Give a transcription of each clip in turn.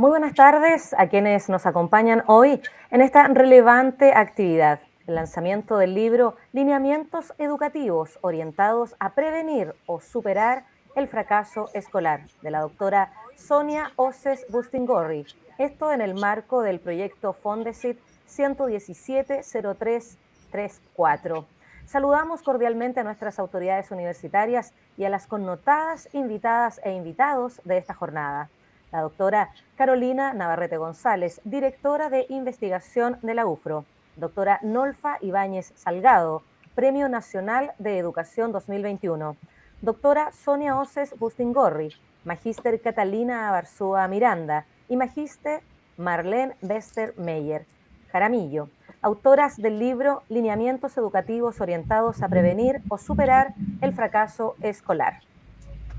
Muy buenas tardes a quienes nos acompañan hoy en esta relevante actividad, el lanzamiento del libro Lineamientos Educativos orientados a prevenir o superar el fracaso escolar, de la doctora Sonia Oces Bustingorri. Esto en el marco del proyecto Fondesit 117-0334. Saludamos cordialmente a nuestras autoridades universitarias y a las connotadas invitadas e invitados de esta jornada. La doctora Carolina Navarrete González, directora de investigación de la UFRO; doctora Nolfa Ibáñez Salgado, Premio Nacional de Educación 2021; doctora Sonia Oces Bustingorri, magíster Catalina Abarzúa Miranda y magíster Marlene Bester Meyer Jaramillo, autoras del libro Lineamientos Educativos orientados a prevenir o superar el fracaso escolar.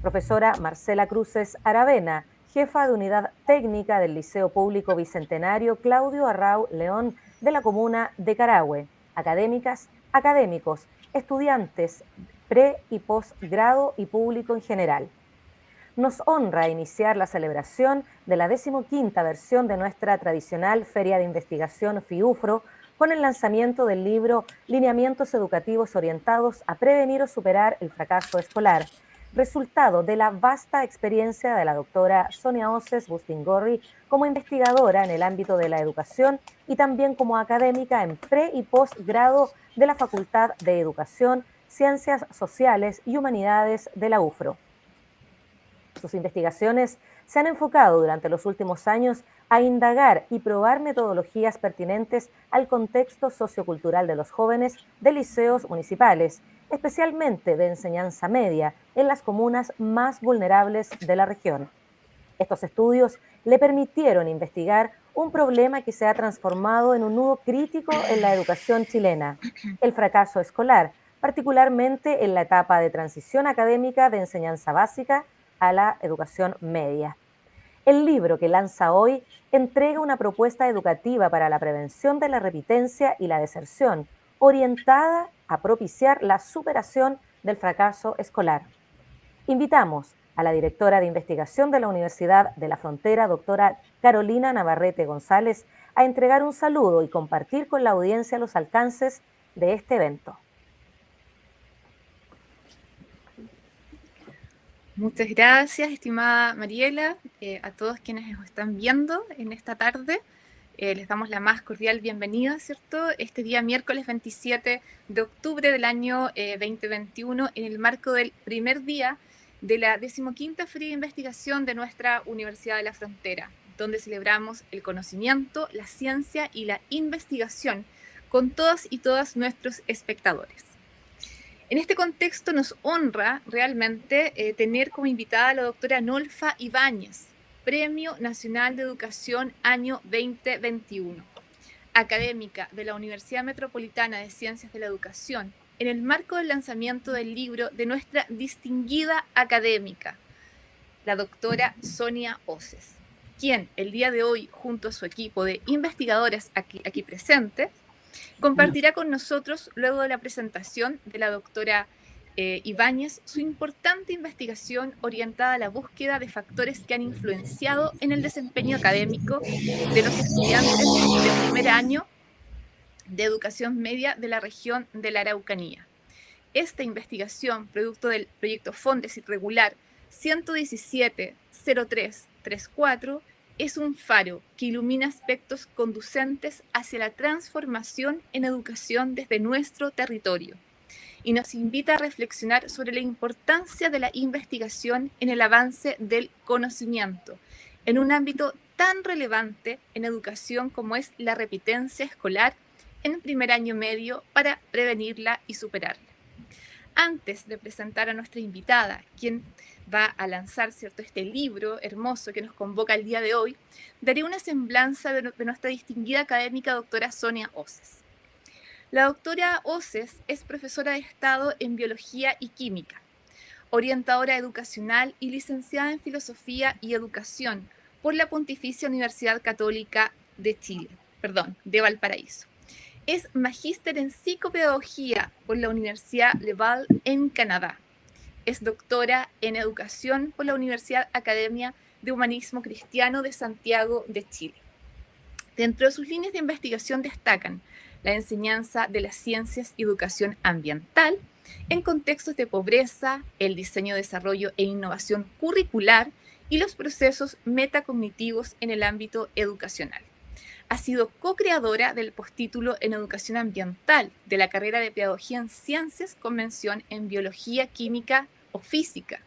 Profesora Marcela Cruces Aravena, jefa de unidad técnica del Liceo Público Bicentenario Claudio Arrau León de la comuna de Carahue. Académicas, académicos, estudiantes pre y postgrado y público en general. Nos honra iniciar la celebración de la 15ª versión de nuestra tradicional Feria de Investigación FIUFRO con el lanzamiento del libro Lineamientos Educativos orientados a prevenir o superar el fracaso escolar, resultado de la vasta experiencia de la doctora Sonia Oces Bustingorri como investigadora en el ámbito de la educación y también como académica en pre y postgrado de la Facultad de Educación, Ciencias Sociales y Humanidades de la UFRO. Sus investigaciones se han enfocado durante los últimos años a indagar y probar metodologías pertinentes al contexto sociocultural de los jóvenes de liceos municipales, especialmente de enseñanza media, en las comunas más vulnerables de la región. Estos estudios le permitieron investigar un problema que se ha transformado en un nudo crítico en la educación chilena, el fracaso escolar, particularmente en la etapa de transición académica de enseñanza básica a la educación media. El libro que lanza hoy entrega una propuesta educativa para la prevención de la repitencia y la deserción, orientada a propiciar la superación del fracaso escolar. Invitamos a la directora de investigación de la Universidad de la Frontera, doctora Carolina Navarrete González, a entregar un saludo y compartir con la audiencia los alcances de este evento. Muchas gracias, estimada Mariela, a todos quienes nos están viendo en esta tarde. Les damos la más cordial bienvenida, ¿cierto? Este día miércoles 27 de octubre del año 2021, en el marco del primer día de la 15ª Feria de Investigación de nuestra Universidad de la Frontera, donde celebramos el conocimiento, la ciencia y la investigación con todas y todas nuestros espectadores. En este contexto nos honra realmente tener como invitada a la doctora Nolfa Ibáñez, Premio Nacional de Educación año 2021, académica de la Universidad Metropolitana de Ciencias de la Educación, en el marco del lanzamiento del libro de nuestra distinguida académica, la doctora Sonia Oces, quien el día de hoy, junto a su equipo de investigadores aquí presentes, compartirá con nosotros, luego de la presentación de la doctora Ibáñez, su importante investigación orientada a la búsqueda de factores que han influenciado en el desempeño académico de los estudiantes de primer año de educación media de la región de la Araucanía. Esta investigación, producto del proyecto Fondesit Regular 117-0334, es un faro que ilumina aspectos conducentes hacia la transformación en educación desde nuestro territorio y nos invita a reflexionar sobre la importancia de la investigación en el avance del conocimiento, en un ámbito tan relevante en educación como es la repitencia escolar en primer año medio para prevenirla y superarla. Antes de presentar a nuestra invitada, quien va a lanzar, ¿cierto?, este libro hermoso que nos convoca el día de hoy, daré una semblanza de nuestra distinguida académica doctora Sonia Oces. La doctora Oces es profesora de Estado en Biología y Química, orientadora educacional y licenciada en Filosofía y Educación por la Pontificia Universidad Católica de Valparaíso. Es magíster en psicopedagogía por la Universidad Laval en Canadá. Es doctora en educación por la Universidad Academia de Humanismo Cristiano de Santiago de Chile. Dentro de sus líneas de investigación destacan la enseñanza de las ciencias y educación ambiental en contextos de pobreza, el diseño, desarrollo e innovación curricular y los procesos metacognitivos en el ámbito educacional. Ha sido co-creadora del postítulo en Educación Ambiental de la carrera de Pedagogía en Ciencias con mención en Biología, Química o Física,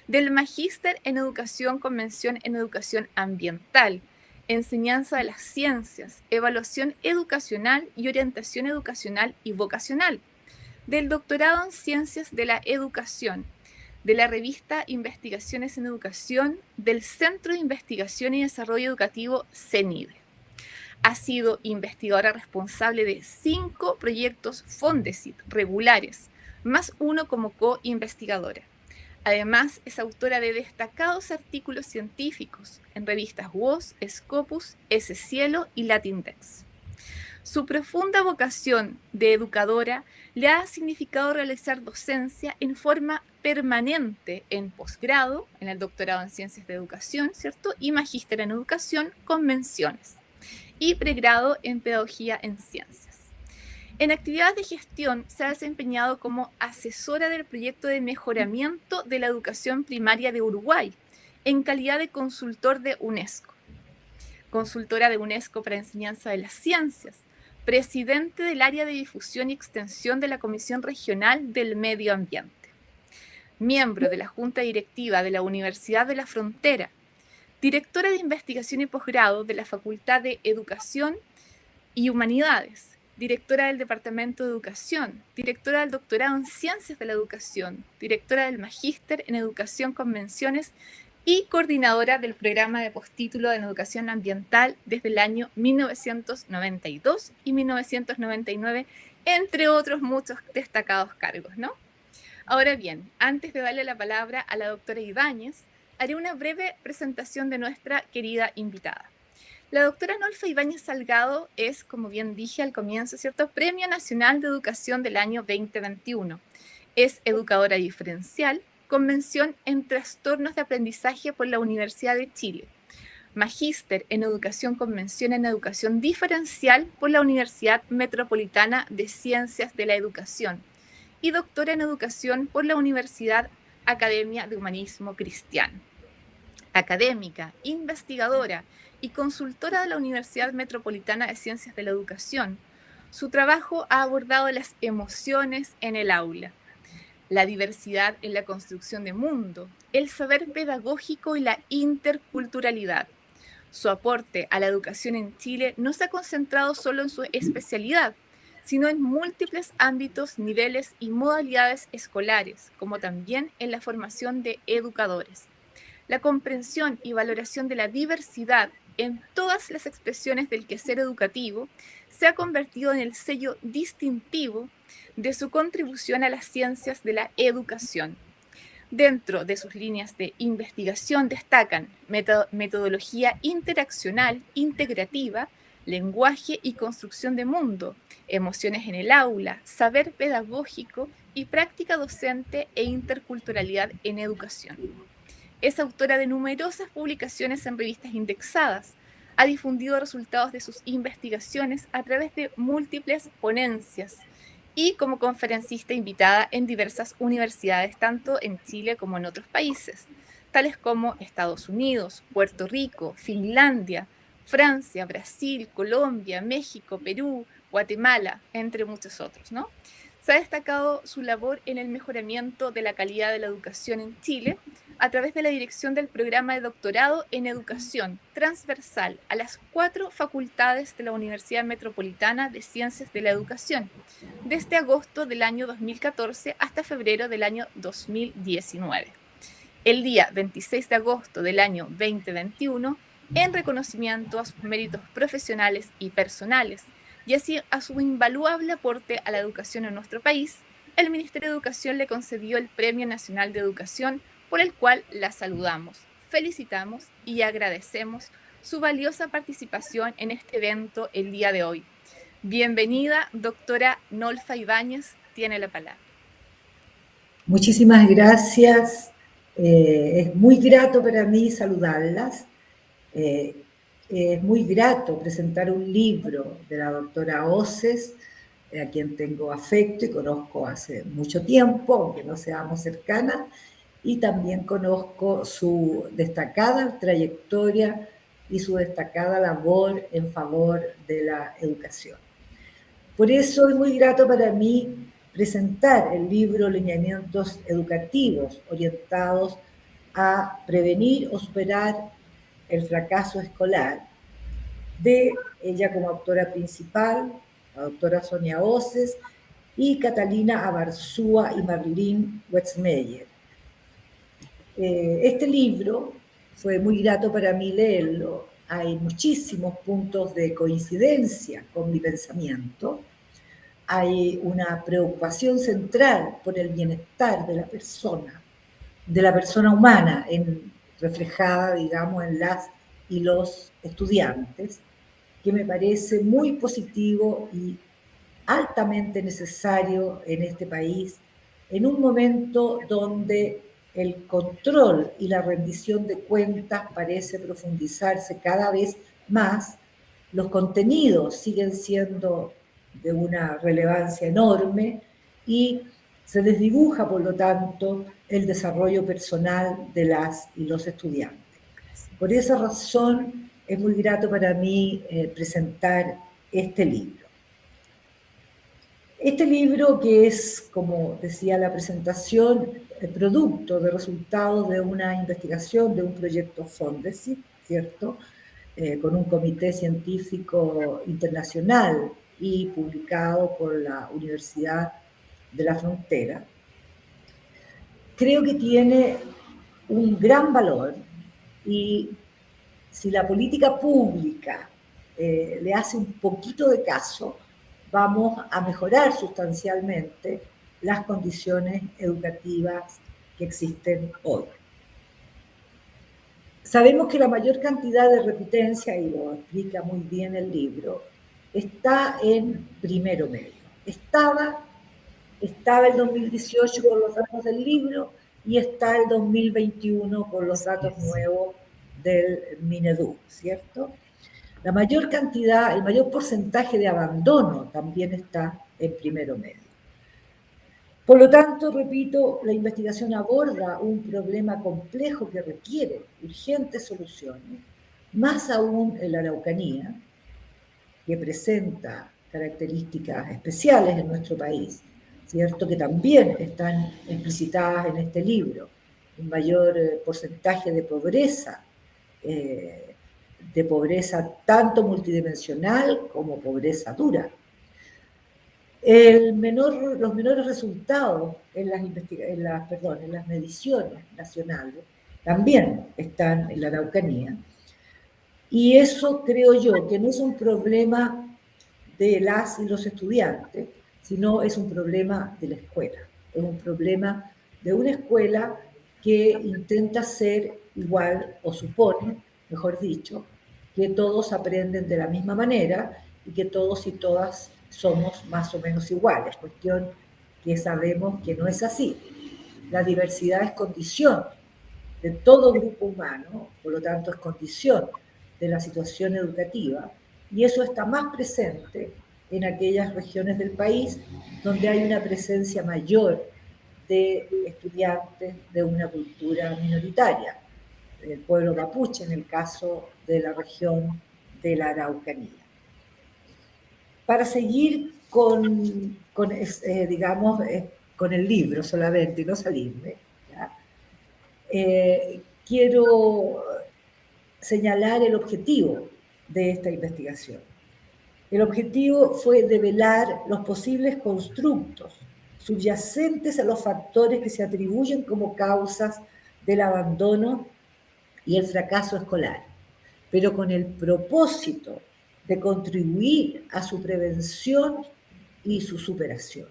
del Magíster en Educación con mención en Educación Ambiental, Enseñanza de las Ciencias, Evaluación Educacional y Orientación Educacional y Vocacional, del Doctorado en Ciencias de la Educación, de la revista Investigaciones en Educación, del Centro de Investigación y Desarrollo Educativo CENIDE. Ha sido investigadora responsable de 5 proyectos Fondesit regulares, más uno como co-investigadora. Además, es autora de destacados artículos científicos en revistas WOS, Scopus, Cielo y Latindex. Su profunda vocación de educadora le ha significado realizar docencia en forma permanente en posgrado, en el doctorado en Ciencias de Educación, ¿cierto? Y magíster en Educación con menciones, y pregrado en Pedagogía en Ciencias. En actividades de gestión se ha desempeñado como asesora del proyecto de mejoramiento de la educación primaria de Uruguay, en calidad de consultor de UNESCO, consultora de UNESCO para Enseñanza de las Ciencias, presidente del área de difusión y extensión de la Comisión Regional del Medio Ambiente, miembro de la Junta Directiva de la Universidad de la Frontera, directora de investigación y posgrado de la Facultad de Educación y Humanidades, directora del Departamento de Educación, directora del Doctorado en Ciencias de la Educación, directora del Magíster en Educación con menciones y coordinadora del programa de postítulo en Educación Ambiental desde el año 1992 y 1999, entre otros muchos destacados cargos, ¿no? Ahora bien, antes de darle la palabra a la doctora Ibáñez, haré una breve presentación de nuestra querida invitada. La doctora Nolfa Ibáñez Salgado es, como bien dije al comienzo, ¿cierto?, Premio Nacional de Educación del año 2021. Es educadora diferencial con mención en trastornos de aprendizaje por la Universidad de Chile. Magíster en Educación con mención en Educación diferencial por la Universidad Metropolitana de Ciencias de la Educación. Y doctora en Educación por la Universidad Academia de Humanismo Cristiano. Académica, investigadora y consultora de la Universidad Metropolitana de Ciencias de la Educación, su trabajo ha abordado las emociones en el aula, la diversidad en la construcción de mundo, el saber pedagógico y la interculturalidad. Su aporte a la educación en Chile no se ha concentrado solo en su especialidad, sino en múltiples ámbitos, niveles y modalidades escolares, como también en la formación de educadores. La comprensión y valoración de la diversidad en todas las expresiones del quehacer educativo se ha convertido en el sello distintivo de su contribución a las ciencias de la educación. Dentro de sus líneas de investigación destacan metodología interaccional, integrativa, lenguaje y construcción de mundo, emociones en el aula, saber pedagógico y práctica docente e interculturalidad en educación. Es autora de numerosas publicaciones en revistas indexadas. Ha difundido resultados de sus investigaciones a través de múltiples ponencias y como conferencista invitada en diversas universidades, tanto en Chile como en otros países, tales como Estados Unidos, Puerto Rico, Finlandia, Francia, Brasil, Colombia, México, Perú, Guatemala, entre muchos otros, ¿no? Se ha destacado su labor en el mejoramiento de la calidad de la educación en Chile a través de la dirección del programa de doctorado en educación transversal a las 4 facultades de la Universidad Metropolitana de Ciencias de la Educación, desde agosto del año 2014 hasta febrero del año 2019. El día 26 de agosto del año 2021, en reconocimiento a sus méritos profesionales y personales, y así a su invaluable aporte a la educación en nuestro país, el Ministerio de Educación le concedió el Premio Nacional de Educación, por el cual la saludamos, felicitamos y agradecemos su valiosa participación en este evento el día de hoy. Bienvenida, doctora Nolfa Ibáñez, tiene la palabra. Muchísimas gracias, Es muy grato para mí saludarlas. Es muy grato presentar un libro de la doctora Oces, a quien tengo afecto y conozco hace mucho tiempo, aunque no seamos cercanas, y también conozco su destacada trayectoria y su destacada labor en favor de la educación. Por eso es muy grato para mí presentar el libro Lineamientos Educativos orientados a prevenir o superar el fracaso escolar, de ella como autora principal, la doctora Sonia Oces, y Catalina Abarzúa y Marlene Wetzmeyer. Este libro fue muy grato para mí leerlo. Hay muchísimos puntos de coincidencia con mi pensamiento. Hay una preocupación central por el bienestar de la persona humana, reflejada, digamos, en las y los estudiantes, que me parece muy positivo y altamente necesario en este país, en un momento donde el control y la rendición de cuentas parece profundizarse cada vez más, los contenidos siguen siendo de una relevancia enorme y se desdibuja, por lo tanto, el desarrollo personal de las y los estudiantes. Por esa razón es muy grato para mí presentar este libro. Este libro, que es, como decía la presentación, el producto de resultados de una investigación, de un proyecto Fondesit, ¿cierto? Con un comité científico internacional y publicado por la Universidad de la Frontera, creo que tiene un gran valor y si la política pública le hace un poquito de caso, vamos a mejorar sustancialmente las condiciones educativas que existen hoy. Sabemos que la mayor cantidad de repitencia, y lo explica muy bien el libro, está en primero medio. Estaba el 2018 con los datos del libro y está el 2021 con los datos nuevos del Minedu, ¿cierto? La mayor cantidad, el mayor porcentaje de abandono también está en primero medio. Por lo tanto, repito, la investigación aborda un problema complejo que requiere urgentes soluciones, más aún en la Araucanía, que presenta características especiales en nuestro país, ¿cierto? Que también están explicitadas en este libro. Un mayor porcentaje de pobreza tanto multidimensional como pobreza dura. Los menores resultados en las mediciones nacionales también están en la Araucanía. Y eso creo yo que no es un problema de las y los estudiantes, sino es un problema de la escuela. Es un problema de una escuela que intenta ser igual, o supone, mejor dicho, que todos aprenden de la misma manera y que todos y todas somos más o menos iguales, cuestión que sabemos que no es así. La diversidad es condición de todo grupo humano, por lo tanto es condición de la situación educativa, y eso está más presente en aquellas regiones del país donde hay una presencia mayor de estudiantes de una cultura minoritaria, el pueblo mapuche en el caso de la región de la Araucanía. Para seguir con el libro solamente y no salirme, quiero señalar el objetivo de esta investigación. El objetivo fue develar los posibles constructos subyacentes a los factores que se atribuyen como causas del abandono y el fracaso escolar, pero con el propósito de contribuir a su prevención y su superación.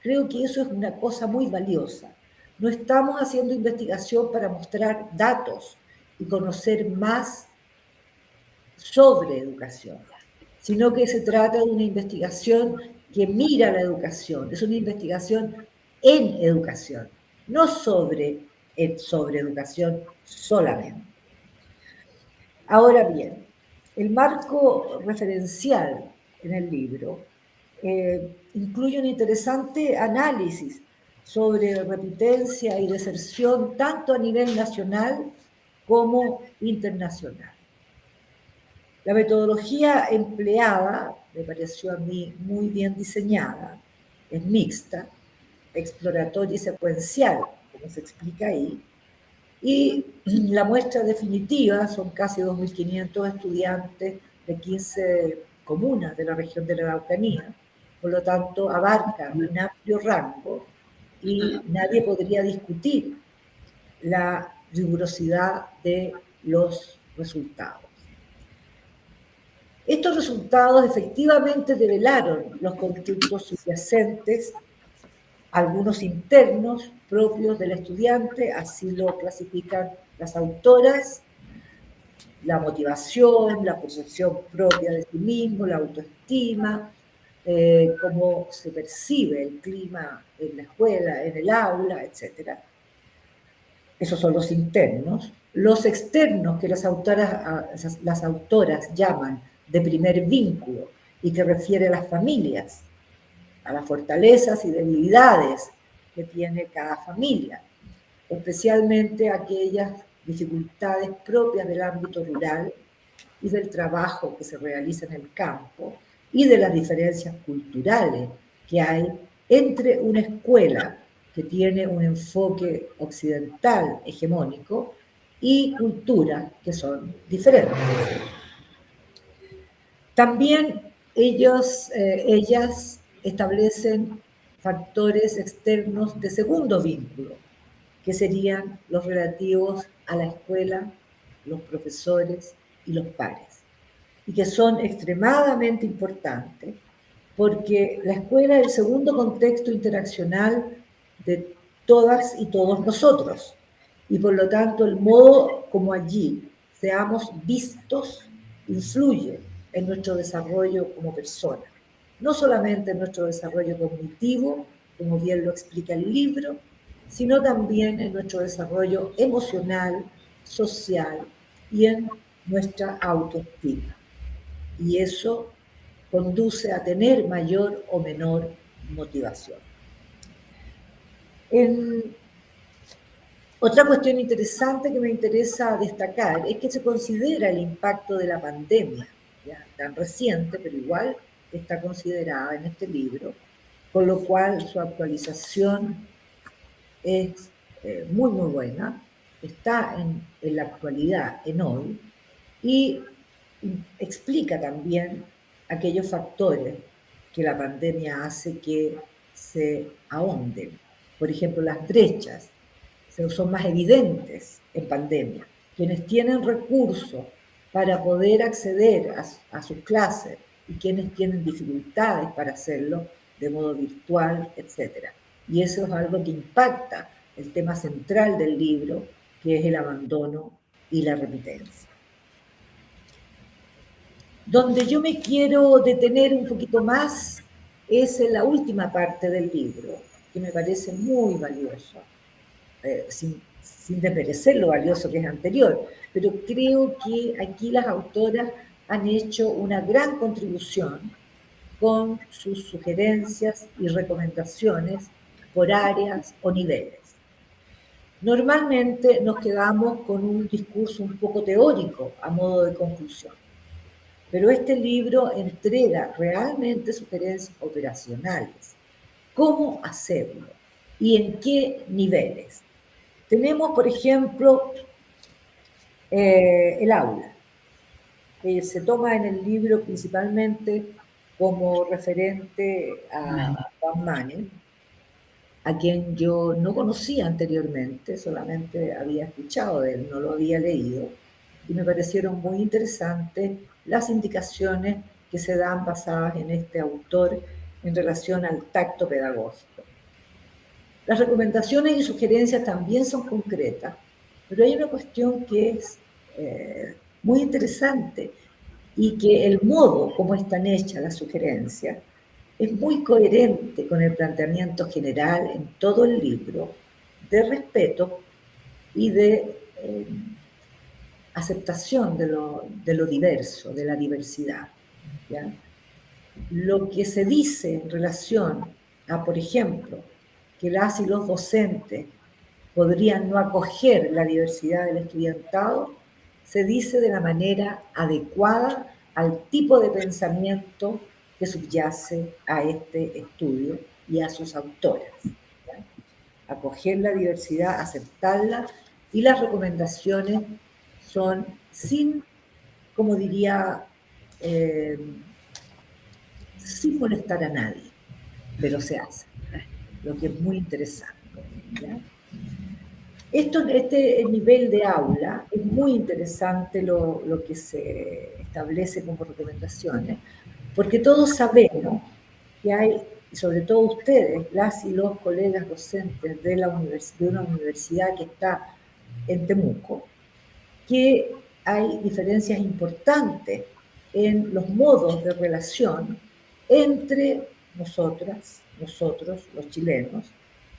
Creo que eso es una cosa muy valiosa. No estamos haciendo investigación para mostrar datos y conocer más sobre educación, sino que se trata de una investigación que mira la educación, es una investigación en educación, no sobre sobre educación solamente. Ahora bien, el marco referencial en el libro incluye un interesante análisis sobre repitencia y deserción tanto a nivel nacional como internacional. La metodología empleada me pareció a mí muy bien diseñada, es mixta, exploratoria y secuencial, como se explica ahí, y la muestra definitiva son casi 2.500 estudiantes de 15 comunas de la región de la Araucanía, por lo tanto abarca un amplio rango y nadie podría discutir la rigurosidad de los resultados. Estos resultados efectivamente develaron los conflictos subyacentes, algunos internos propios del estudiante, así lo clasifican las autoras, la motivación, la percepción propia de sí mismo, la autoestima, cómo se percibe el clima en la escuela, en el aula, etc. Esos son los internos. Los externos, que las autoras llaman de primer vínculo y que refiere a las familias, a las fortalezas y debilidades que tiene cada familia, especialmente aquellas dificultades propias del ámbito rural y del trabajo que se realiza en el campo y de las diferencias culturales que hay entre una escuela que tiene un enfoque occidental hegemónico y culturas que son diferentes. También ellas establecen factores externos de segundo vínculo, que serían los relativos a la escuela, los profesores y los pares, y que son extremadamente importantes porque la escuela es el segundo contexto interaccional de todas y todos nosotros, y por lo tanto el modo como allí seamos vistos influye en nuestro desarrollo como persona, no solamente en nuestro desarrollo cognitivo, como bien lo explica el libro, sino también en nuestro desarrollo emocional, social y en nuestra autoestima. Y eso conduce a tener mayor o menor motivación. Otra cuestión interesante que me interesa destacar es que se considera el impacto de la pandemia, ya tan reciente, pero igual está considerada en este libro, con lo cual su actualización es muy, muy buena, está en la actualidad, en hoy, y explica también aquellos factores que la pandemia hace que se ahonden. Por ejemplo, las brechas son más evidentes en pandemia. Quienes tienen recursos para poder acceder a sus clases y quienes tienen dificultades para hacerlo de modo virtual, etc. Y eso es algo que impacta el tema central del libro, que es el abandono y la repitencia. Donde yo me quiero detener un poquito más es en la última parte del libro, que me parece muy valioso, sin desmerecer lo valioso que es anterior, pero creo que aquí las autoras han hecho una gran contribución con sus sugerencias y recomendaciones por áreas o niveles. Normalmente nos quedamos con un discurso un poco teórico a modo de conclusión, pero este libro entrega realmente sugerencias operacionales. ¿Cómo hacerlo? ¿Y en qué niveles? Tenemos, por ejemplo, el aula, que se toma en el libro principalmente como referente a Juan Manning, a quien yo no conocía anteriormente, solamente había escuchado de él, no lo había leído, y me parecieron muy interesantes las indicaciones que se dan basadas en este autor en relación al tacto pedagógico. Las recomendaciones y sugerencias también son concretas, pero hay una cuestión que es muy interesante y que el modo como están hechas las sugerencias es muy coherente con el planteamiento general en todo el libro de respeto y de aceptación de lo diverso, de la diversidad, ¿ya? Lo que se dice en relación a, por ejemplo, que las y los docentes podrían no acoger la diversidad del estudiantado, se dice de la manera adecuada al tipo de pensamiento que subyace a este estudio y a sus autoras, ¿ya? Acoger la diversidad, aceptarla, y las recomendaciones son sin, como diría, sin molestar a nadie, pero se hace, lo que es muy interesante, ¿ya? Este nivel de aula es muy interesante lo que se establece como recomendaciones, porque todos sabemos que hay, sobre todo ustedes, las y los colegas docentes de una universidad que está en Temuco, que hay diferencias importantes en los modos de relación entre nosotras, nosotros, los chilenos,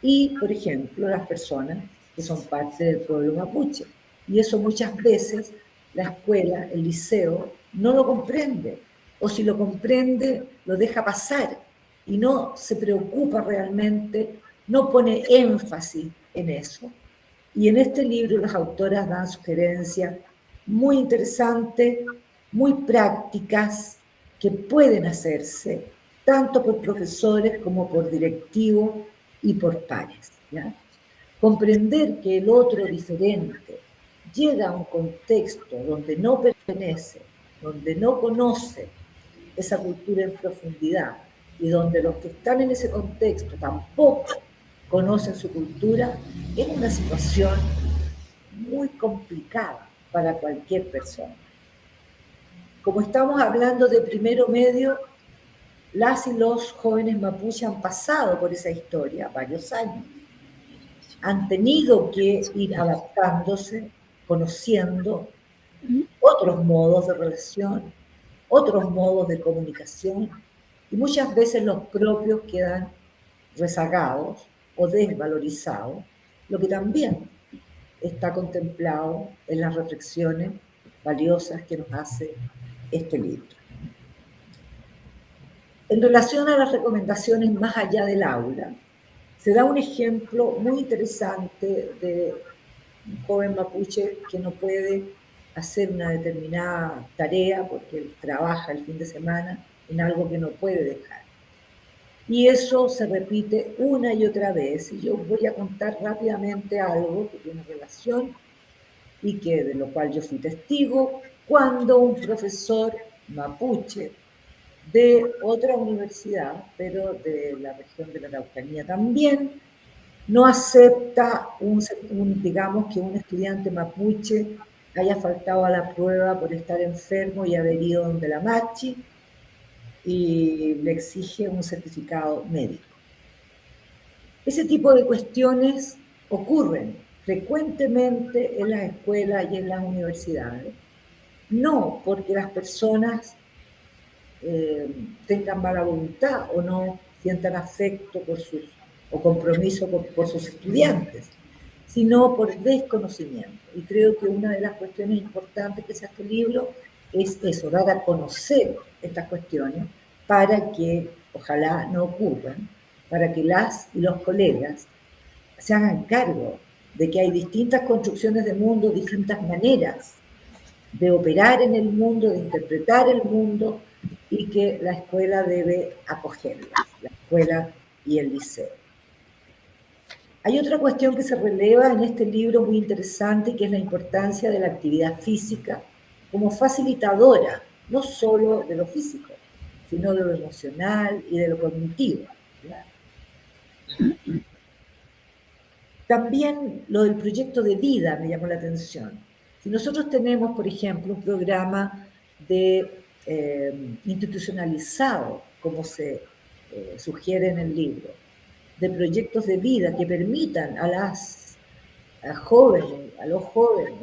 y, por ejemplo, las personas que son parte del pueblo mapuche. Y eso muchas veces la escuela, el liceo, no lo comprende, o si lo comprende, lo deja pasar y no se preocupa realmente, no pone énfasis en eso. Y en este libro las autoras dan sugerencias muy interesantes, muy prácticas, que pueden hacerse tanto por profesores como por directivos y por pares, ¿ya? Comprender que el otro diferente llega a un contexto donde no pertenece, donde no conoce esa cultura en profundidad y donde los que están en ese contexto tampoco conocen su cultura, es una situación muy complicada para cualquier persona. Como estamos hablando de primero medio, las y los jóvenes mapuche han pasado por esa historia varios años. Han tenido que ir adaptándose, conociendo otros modos de relación, otros modos de comunicación, y muchas veces los propios quedan rezagados o desvalorizados, lo que también está contemplado en las reflexiones valiosas que nos hace este libro. En relación a las recomendaciones más allá del aula, se da un ejemplo muy interesante de un joven mapuche que no puede hacer una determinada tarea porque él trabaja el fin de semana en algo que no puede dejar. Y eso se repite una y otra vez. Y yo voy a contar rápidamente algo que tiene relación y que de lo cual yo fui testigo cuando un profesor mapuche de otra universidad, pero de la región de la Araucanía también, no acepta digamos que un estudiante mapuche haya faltado a la prueba por estar enfermo y haber ido donde la machi, y le exige un certificado médico. Ese tipo de cuestiones ocurren frecuentemente en las escuelas y en las universidades, no porque las personas tengan mala voluntad o no sientan afecto o compromiso por sus estudiantes, sino por desconocimiento. Y creo que una de las cuestiones importantes que hace este libro es eso, dar a conocer estas cuestiones para que ojalá no ocurran, para que las y los colegas se hagan cargo de que hay distintas construcciones de mundo, distintas maneras de operar en el mundo, de interpretar el mundo, y que la escuela debe acogerlas, la escuela y el liceo. Hay otra cuestión que se releva en este libro muy interesante, que es la importancia de la actividad física como facilitadora, no solo de lo físico, sino de lo emocional y de lo cognitivo. También lo del proyecto de vida me llamó la atención. Si nosotros tenemos, por ejemplo, un programa institucionalizado, como se sugiere en el libro, de proyectos de vida que permitan a los jóvenes,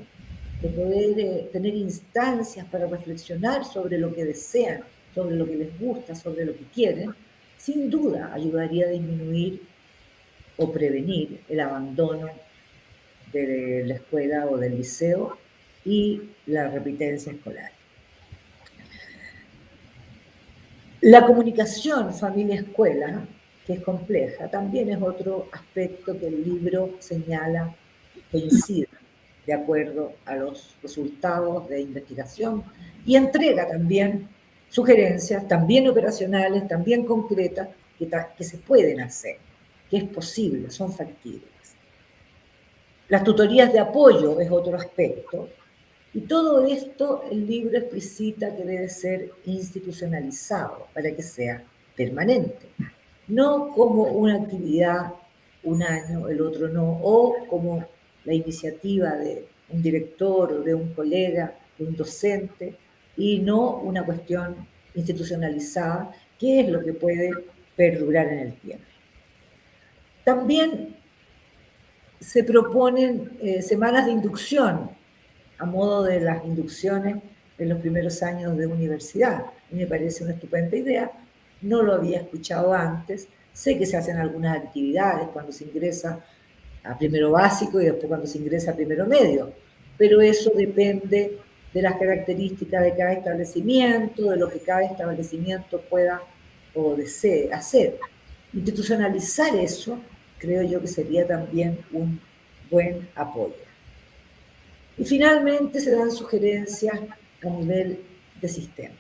de poder tener instancias para reflexionar sobre lo que desean, sobre lo que les gusta, sobre lo que quieren, sin duda ayudaría a disminuir o prevenir el abandono de la escuela o del liceo y la repitencia escolar. La comunicación familia-escuela, que es compleja, también es otro aspecto que el libro señala que incide de acuerdo a los resultados de investigación y entrega también sugerencias, también operacionales, también concretas, que se pueden hacer, que es posible, son factibles. Las tutorías de apoyo es otro aspecto, y todo esto el libro explicita que debe ser institucionalizado para que sea permanente, no como una actividad un año, el otro no, o como la iniciativa de un director o de un colega, de un docente, y no una cuestión institucionalizada, que es lo que puede perdurar en el tiempo. También se proponen semanas de inducción, a modo de las inducciones en los primeros años de universidad. A mí me parece una estupenda idea, no lo había escuchado antes, sé que se hacen algunas actividades cuando se ingresa a primero básico y después cuando se ingresa a primero medio, pero eso depende de las características de cada establecimiento, de lo que cada establecimiento pueda o desee hacer. Institucionalizar eso, creo yo que sería también un buen apoyo. Y finalmente se dan sugerencias a nivel de sistema.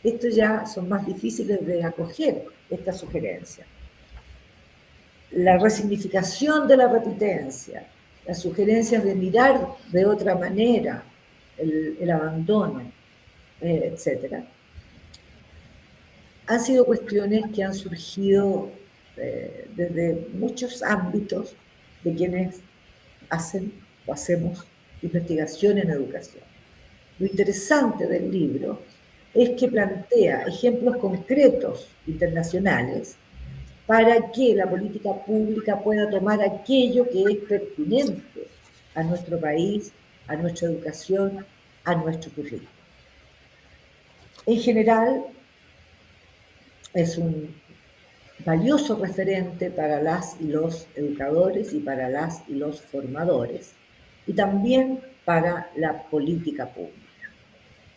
Estos ya son más difíciles de acoger, estas sugerencias. La resignificación de la repitencia, las sugerencias de mirar de otra manera el abandono, etc. Han sido cuestiones que han surgido desde muchos ámbitos de quienes hacen o hacemos investigación en educación. Lo interesante del libro es que plantea ejemplos concretos internacionales para que la política pública pueda tomar aquello que es pertinente a nuestro país, a nuestra educación, a nuestro currículo. En general, es un valioso referente para las y los educadores y para las y los formadores, y también para la política pública.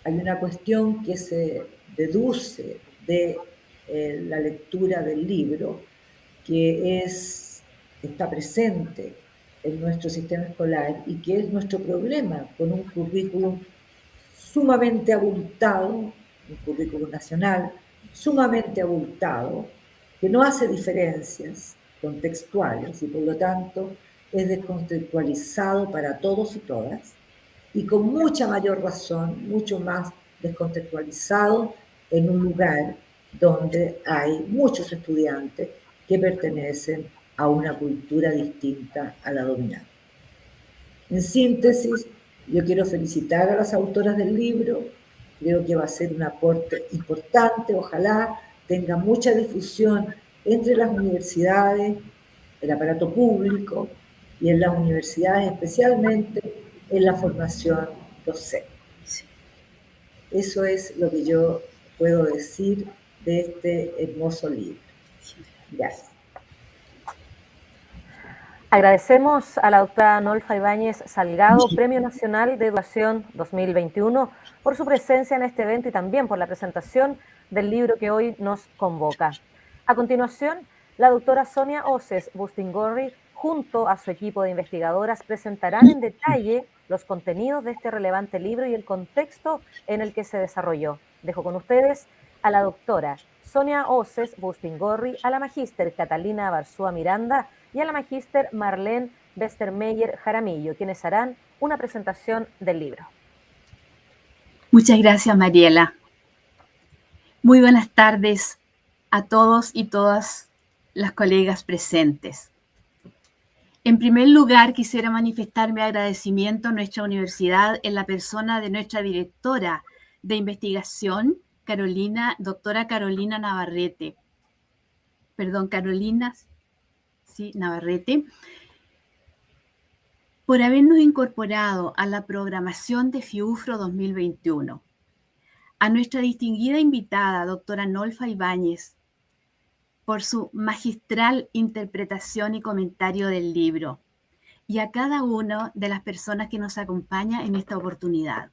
Hay una cuestión que se deduce de la lectura del libro, que está presente en nuestro sistema escolar y que es nuestro problema con un currículum sumamente abultado, un currículum nacional sumamente abultado, que no hace diferencias contextuales y por lo tanto es descontextualizado para todos y todas, y con mucha mayor razón, mucho más descontextualizado en un lugar donde hay muchos estudiantes que pertenecen a una cultura distinta a la dominante. En síntesis, yo quiero felicitar a las autoras del libro, creo que va a ser un aporte importante, ojalá tenga mucha difusión entre las universidades, el aparato público y en las universidades, especialmente en la formación docente. Eso es lo que yo puedo decir de este hermoso libro. Gracias. Agradecemos a la doctora Nolfa Ibáñez Salgado, Premio Nacional de Educación 2021, por su presencia en este evento y también por la presentación del libro que hoy nos convoca. A continuación, la doctora Sonia Oces Bustingorri, junto a su equipo de investigadoras, presentarán en detalle los contenidos de este relevante libro y el contexto en el que se desarrolló. Dejo con ustedes a la doctora Sonia Oces Bustingorri, a la magíster Catalina Barzúa Miranda y a la magíster Marlene Westermeyer Jaramillo, quienes harán una presentación del libro. Muchas gracias, Mariela. Muy buenas tardes a todos y todas las colegas presentes. En primer lugar, quisiera manifestar mi agradecimiento a nuestra universidad en la persona de nuestra directora de investigación, doctora Carolina Navarrete. Navarrete, por habernos incorporado a la programación de FIUFRO 2021. A nuestra distinguida invitada, doctora Nolfa Ibáñez, por su magistral interpretación y comentario del libro. y a cada una de las personas que nos acompaña en esta oportunidad.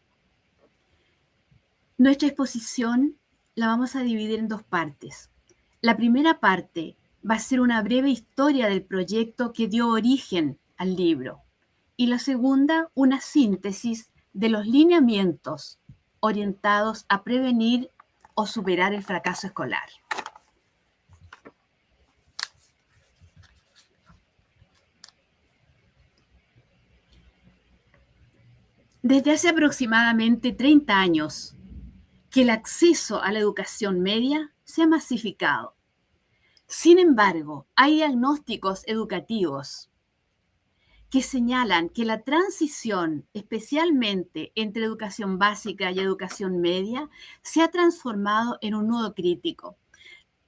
Nuestra exposición la vamos a dividir en dos partes. La primera parte va a ser una breve historia del proyecto que dio origen al libro y la segunda, una síntesis de los lineamientos orientados a prevenir o superar el fracaso escolar. Desde hace aproximadamente 30 años que el acceso a la educación media se ha masificado. Sin embargo, hay diagnósticos educativos que señalan que la transición, especialmente entre educación básica y educación media, se ha transformado en un nudo crítico,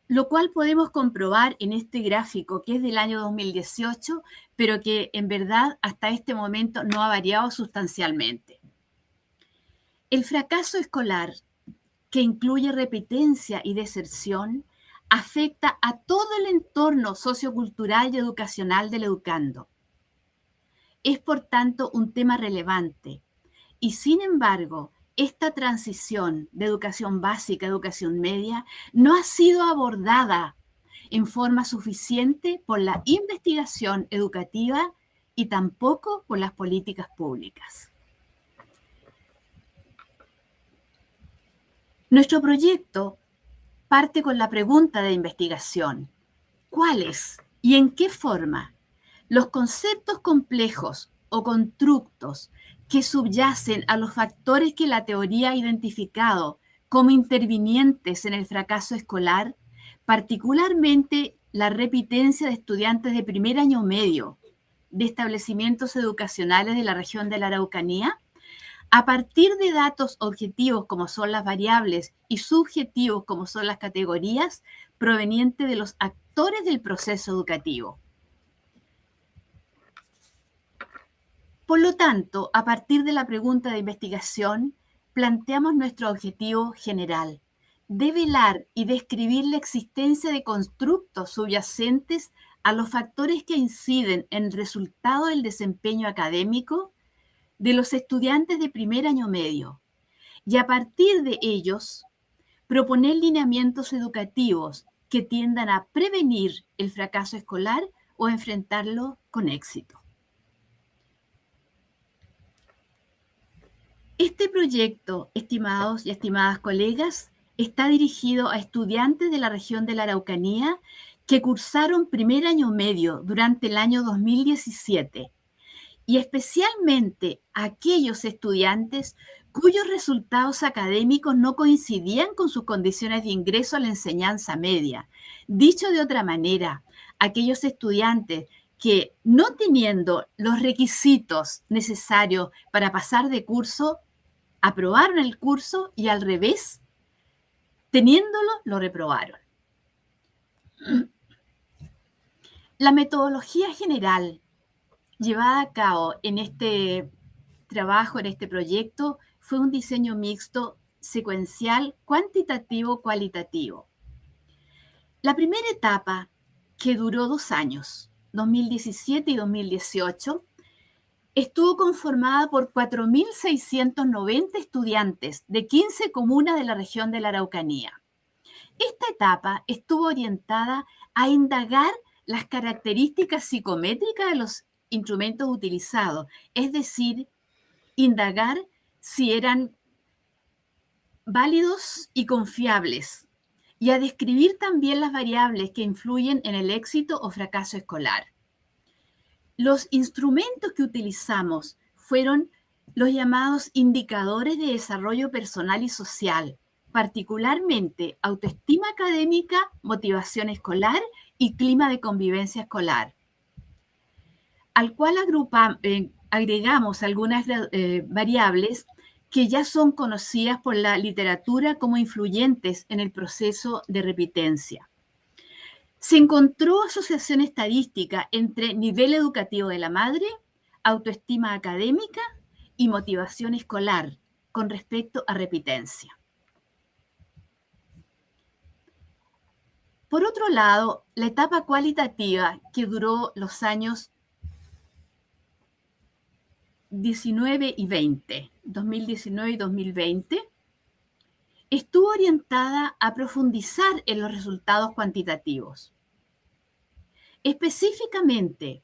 lo cual podemos comprobar en este gráfico que es del año 2018, pero que en verdad hasta este momento no ha variado sustancialmente. El fracaso escolar, que incluye repitencia y deserción, afecta a todo el entorno sociocultural y educacional del educando. Es, por tanto, un tema relevante y, sin embargo, esta transición de educación básica a educación media no ha sido abordada en forma suficiente por la investigación educativa y tampoco por las políticas públicas. Nuestro proyecto parte con la pregunta de investigación: ¿cuáles y en qué forma los conceptos complejos o constructos que subyacen a los factores que la teoría ha identificado como intervinientes en el fracaso escolar, particularmente la repitencia de estudiantes de primer año medio de establecimientos educacionales de la región de la Araucanía, a partir de datos objetivos como son las variables y subjetivos como son las categorías provenientes de los actores del proceso educativo? Por lo tanto, a partir de la pregunta de investigación, planteamos nuestro objetivo general: develar y describir la existencia de constructos subyacentes a los factores que inciden en el resultado del desempeño académico de los estudiantes de primer año medio, y a partir de ellos, proponer lineamientos educativos que tiendan a prevenir el fracaso escolar o enfrentarlo con éxito. Este proyecto, estimados y estimadas colegas, está dirigido a estudiantes de la región de la Araucanía que cursaron primer año medio durante el año 2017 y especialmente a aquellos estudiantes cuyos resultados académicos no coincidían con sus condiciones de ingreso a la enseñanza media. Dicho de otra manera, aquellos estudiantes que, no teniendo los requisitos necesarios para pasar de curso, aprobaron el curso y, al revés, teniéndolo, lo reprobaron. La metodología general llevada a cabo en este trabajo, en este proyecto, fue un diseño mixto secuencial cuantitativo-cualitativo. La primera etapa, que duró 2 años, 2017 y 2018, estuvo conformada por 4.690 estudiantes de 15 comunas de la región de la Araucanía. Esta etapa estuvo orientada a indagar las características psicométricas de los instrumentos utilizados, es decir, indagar si eran válidos y confiables, y a describir también las variables que influyen en el éxito o fracaso escolar. Los instrumentos que utilizamos fueron los llamados indicadores de desarrollo personal y social, particularmente autoestima académica, motivación escolar y clima de convivencia escolar, al cual agregamos algunas variables que ya son conocidas por la literatura como influyentes en el proceso de repitencia. Se encontró asociación estadística entre nivel educativo de la madre, autoestima académica y motivación escolar con respecto a repitencia. Por otro lado, la etapa cualitativa, que duró los años 2019 y 2020, estuvo orientada a profundizar en los resultados cuantitativos. Específicamente,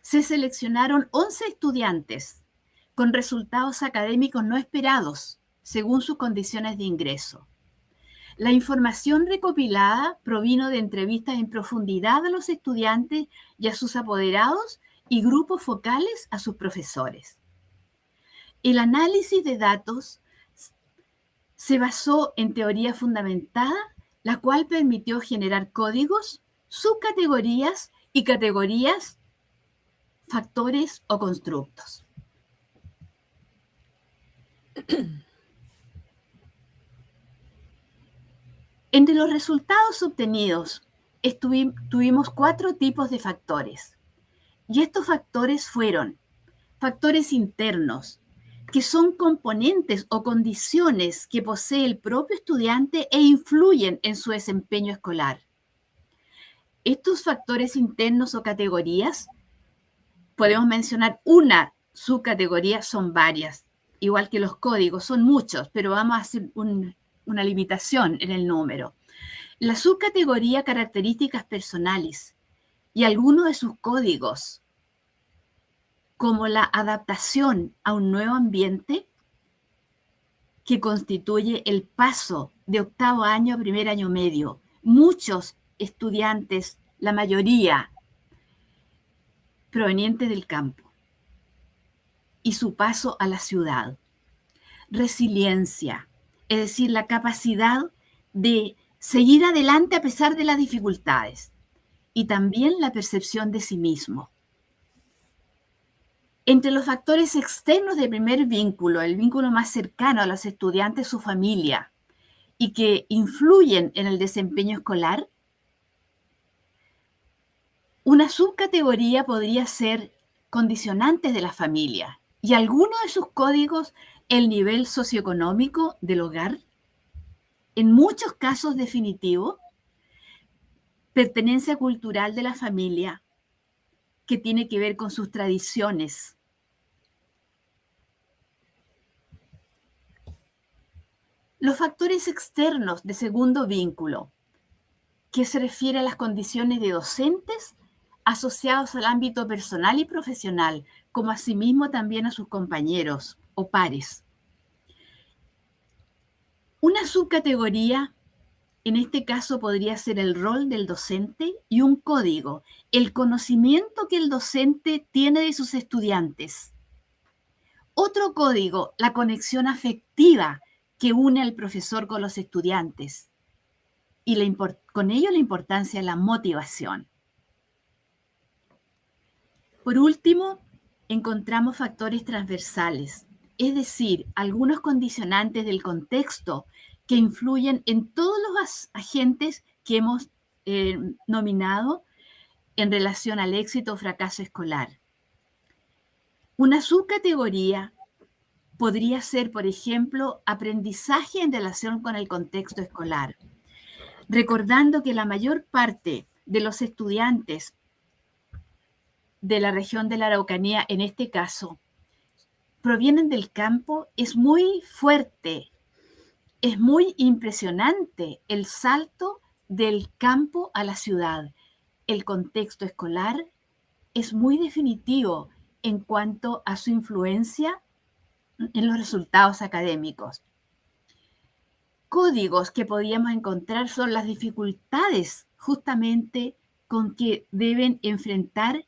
se seleccionaron 11 estudiantes con resultados académicos no esperados según sus condiciones de ingreso. La información recopilada provino de entrevistas en profundidad a los estudiantes y a sus apoderados y grupos focales a sus profesores. El análisis de datos se basó en teoría fundamentada, la cual permitió generar códigos, subcategorías y categorías, factores o constructos. Entre los resultados obtenidos, tuvimos 4 tipos de factores. Y estos factores fueron factores internos, que son componentes o condiciones que posee el propio estudiante e influyen en su desempeño escolar. Estos factores internos o categorías, podemos mencionar una subcategoría, son varias, igual que los códigos, son muchos, pero vamos a hacer una limitación en el número. La subcategoría características personales y algunos de sus códigos, como la adaptación a un nuevo ambiente, que constituye el paso de octavo año a primer año medio. Muchos estudiantes, la mayoría, provenientes del campo, y su paso a la ciudad. Resiliencia, es decir, la capacidad de seguir adelante a pesar de las dificultades, y también la percepción de sí mismo. Entre los factores externos del primer vínculo, el vínculo más cercano a los estudiantes, su familia, y que influyen en el desempeño escolar, una subcategoría podría ser condicionantes de la familia, y algunos de sus códigos, el nivel socioeconómico del hogar, en muchos casos definitivo, pertenencia cultural de la familia, que tiene que ver con sus tradiciones. Los factores externos de segundo vínculo, que se refiere a las condiciones de docentes asociados al ámbito personal y profesional, como asimismo también a sus compañeros o pares. Una subcategoría, en este caso, podría ser el rol del docente y un código, el conocimiento que el docente tiene de sus estudiantes. Otro código, la conexión afectiva que une al profesor con los estudiantes y con ello la importancia de la motivación. Por último, encontramos factores transversales, es decir, algunos condicionantes del contexto que influyen en todos los agentes que hemos nominado en relación al éxito o fracaso escolar. Una subcategoría podría ser, por ejemplo, aprendizaje en relación con el contexto escolar, recordando que la mayor parte de los estudiantes de la región de la Araucanía, en este caso, provienen del campo. Es muy fuerte, es muy impresionante el salto del campo a la ciudad. El contexto escolar es muy definitivo en cuanto a su influencia en los resultados académicos. Códigos que podíamos encontrar son las dificultades justamente con que deben enfrentar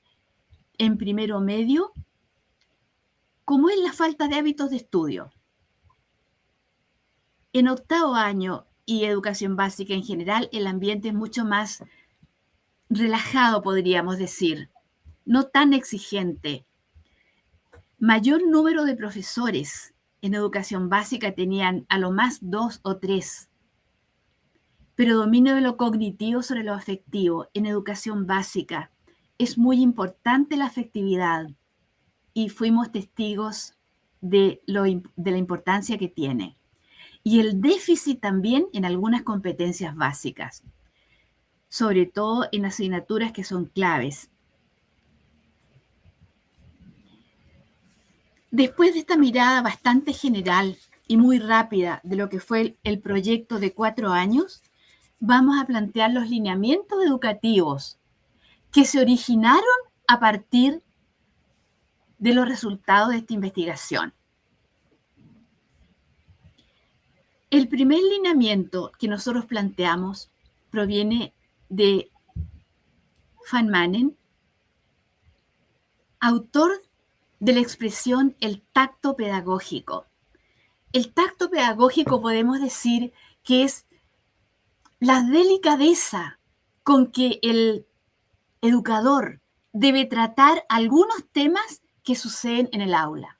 en primero medio, como es la falta de hábitos de estudio. En octavo año y educación básica en general, el ambiente es mucho más relajado, podríamos decir, no tan exigente. Mayor número de profesores en educación básica tenían a lo más 2 o 3. Predominio de lo cognitivo sobre lo afectivo. En educación básica es muy importante la afectividad y fuimos testigos de la importancia que tiene. Y el déficit también en algunas competencias básicas, sobre todo en asignaturas que son claves. Después de esta mirada bastante general y muy rápida de lo que fue el proyecto de 4 años, vamos a plantear los lineamientos educativos que se originaron a partir de los resultados de esta investigación. El primer lineamiento que nosotros planteamos proviene de Van Manen, autor de la expresión el tacto pedagógico. El tacto pedagógico podemos decir que es la delicadeza con que el educador debe tratar algunos temas que suceden en el aula.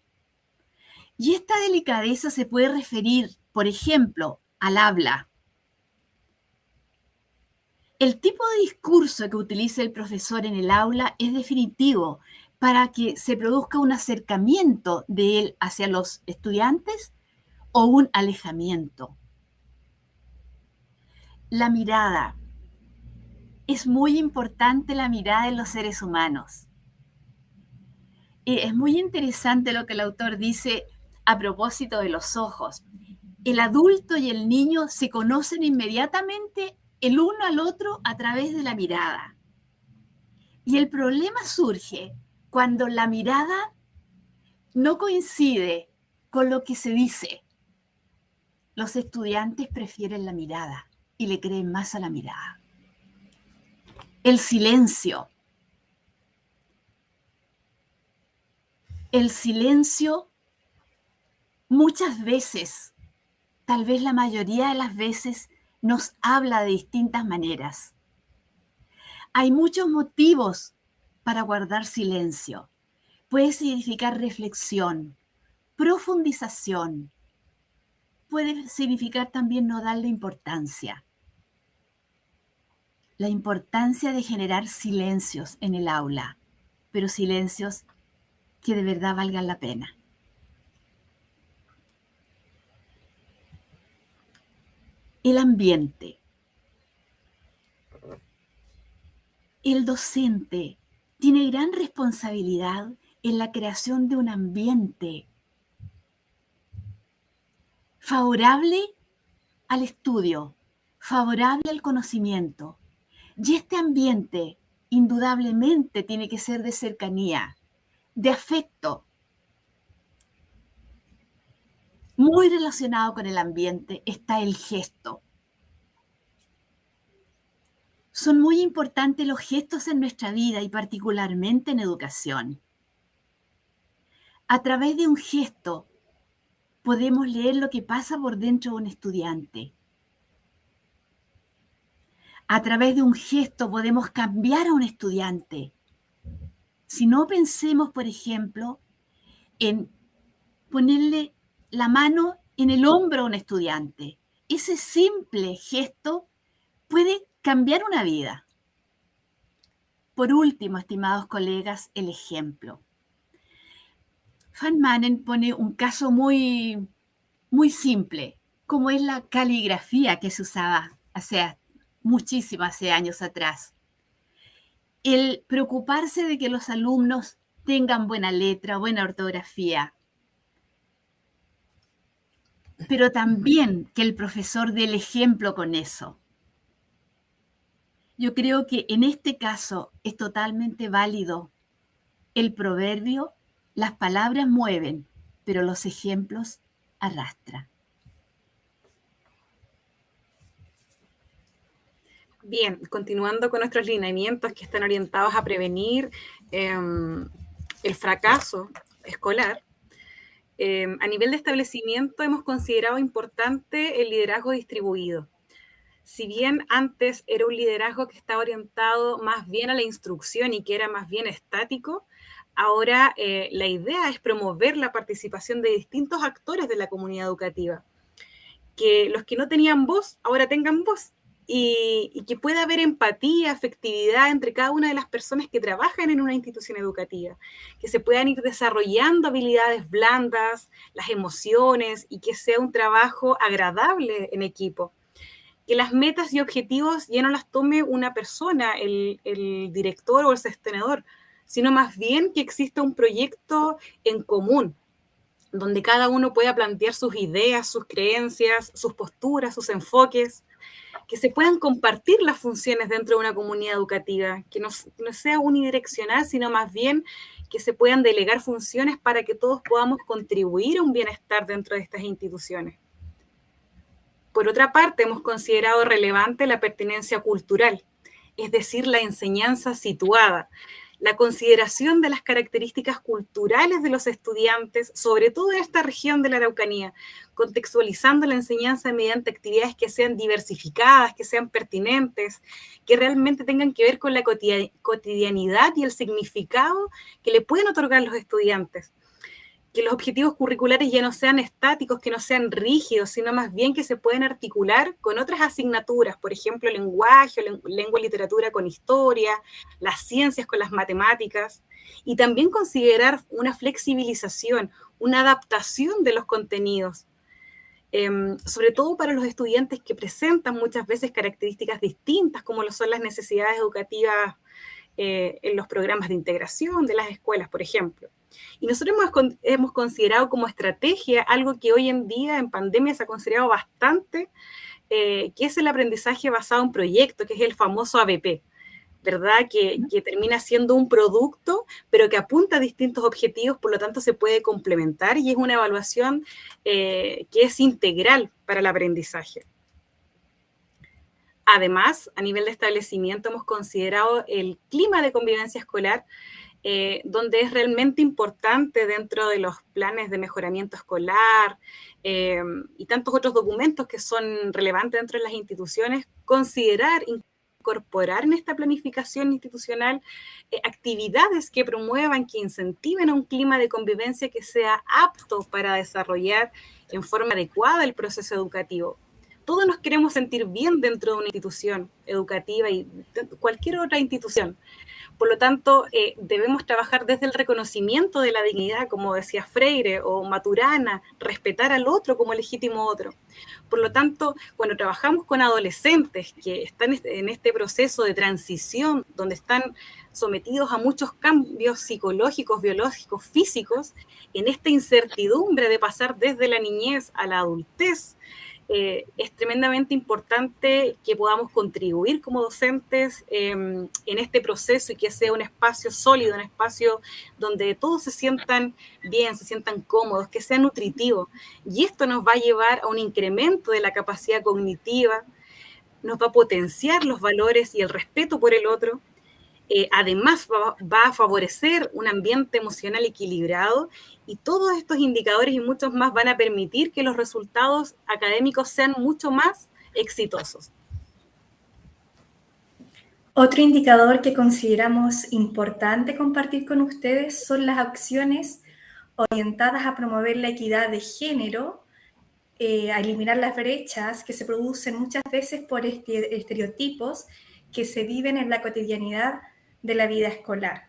Y esta delicadeza se puede referir, por ejemplo, al habla. El tipo de discurso que utiliza el profesor en el aula es definitivo para que se produzca un acercamiento de él hacia los estudiantes o un alejamiento. La mirada. Es muy importante la mirada en los seres humanos. Es muy interesante lo que el autor dice a propósito de los ojos. El adulto y el niño se conocen inmediatamente el uno al otro a través de la mirada. Y el problema surge cuando la mirada no coincide con lo que se dice. Los estudiantes prefieren la mirada y le creen más a la mirada. El silencio. El silencio muchas veces, tal vez la mayoría de las veces, nos habla de distintas maneras. Hay muchos motivos para guardar silencio. Puede significar reflexión, profundización. Puede significar también no darle importancia. La importancia de generar silencios en el aula, pero silencios que de verdad valgan la pena. El ambiente. El docente tiene gran responsabilidad en la creación de un ambiente favorable al estudio, favorable al conocimiento. Y este ambiente indudablemente tiene que ser de cercanía, de afecto. Muy relacionado con el ambiente está el gesto. Son muy importantes los gestos en nuestra vida y particularmente en educación. A través de un gesto podemos leer lo que pasa por dentro de un estudiante. A través de un gesto podemos cambiar a un estudiante. Si no, pensemos, por ejemplo, en ponerle la mano en el hombro a un estudiante. Ese simple gesto puede cambiar una vida. Por último, estimados colegas, el ejemplo. Van Manen pone un caso muy simple, como es la caligrafía que se usaba hace años atrás. El preocuparse de que los alumnos tengan buena letra, buena ortografía, pero también que el profesor dé el ejemplo con eso. Yo creo que en este caso es totalmente válido el proverbio: las palabras mueven, pero los ejemplos arrastran. Bien, continuando con nuestros lineamientos que están orientados a prevenir el fracaso escolar, a nivel de establecimiento hemos considerado importante el liderazgo distribuido. Si bien antes era un liderazgo que estaba orientado más bien a la instrucción y que era más bien estático, ahora la idea es promover la participación de distintos actores de la comunidad educativa. Que los que no tenían voz ahora tengan voz y que pueda haber empatía, afectividad entre cada una de las personas que trabajan en una institución educativa, que se puedan ir desarrollando habilidades blandas, las emociones y que sea un trabajo agradable en equipo. Que las metas y objetivos ya no las tome una persona, el director o el sostenedor, sino más bien que exista un proyecto en común donde cada uno pueda plantear sus ideas, sus creencias, sus posturas, sus enfoques, que se puedan compartir las funciones dentro de una comunidad educativa, que no sea unidireccional, sino más bien que se puedan delegar funciones para que todos podamos contribuir a un bienestar dentro de estas instituciones. Por otra parte, hemos considerado relevante la pertinencia cultural, es decir, la enseñanza situada, la consideración de las características culturales de los estudiantes, sobre todo en esta región de la Araucanía, contextualizando la enseñanza mediante actividades que sean diversificadas, que sean pertinentes, que realmente tengan que ver con la cotidianidad y el significado que le pueden otorgar los estudiantes. Que los objetivos curriculares ya no sean estáticos, que no sean rígidos, sino más bien que se pueden articular con otras asignaturas, por ejemplo, lenguaje, lengua y literatura con historia, las ciencias con las matemáticas, y también considerar una flexibilización, una adaptación de los contenidos, sobre todo para los estudiantes que presentan muchas veces características distintas, como lo son las necesidades educativas en los programas de integración de las escuelas, por ejemplo. Y nosotros hemos considerado como estrategia algo que hoy en día en pandemia se ha considerado bastante, que es el aprendizaje basado en proyectos, que es el famoso ABP, ¿verdad? Que termina siendo un producto, pero que apunta a distintos objetivos, por lo tanto se puede complementar y es una evaluación que es integral para el aprendizaje. Además, a nivel de establecimiento hemos considerado el clima de convivencia escolar, donde es realmente importante dentro de los planes de mejoramiento escolar y tantos otros documentos que son relevantes dentro de las instituciones, considerar incorporar en esta planificación institucional actividades que promuevan, que incentiven a un clima de convivencia que sea apto para desarrollar en forma adecuada el proceso educativo. Todos nos queremos sentir bien dentro de una institución educativa y cualquier otra institución. Por lo tanto, debemos trabajar desde el reconocimiento de la dignidad, como decía Freire o Maturana, respetar al otro como legítimo otro. Por lo tanto, cuando trabajamos con adolescentes que están en este proceso de transición, donde están sometidos a muchos cambios psicológicos, biológicos, físicos, en esta incertidumbre de pasar desde la niñez a la adultez, es tremendamente importante que podamos contribuir como docentes en este proceso y que sea un espacio sólido, un espacio donde todos se sientan bien, se sientan cómodos, que sea nutritivo. Y esto nos va a llevar a un incremento de la capacidad cognitiva, nos va a potenciar los valores y el respeto por el otro. Además va a favorecer un ambiente emocional equilibrado y todos estos indicadores y muchos más van a permitir que los resultados académicos sean mucho más exitosos. Otro indicador que consideramos importante compartir con ustedes son las acciones orientadas a promover la equidad de género, a eliminar las brechas que se producen muchas veces por estereotipos que se viven en la cotidianidad de la vida escolar.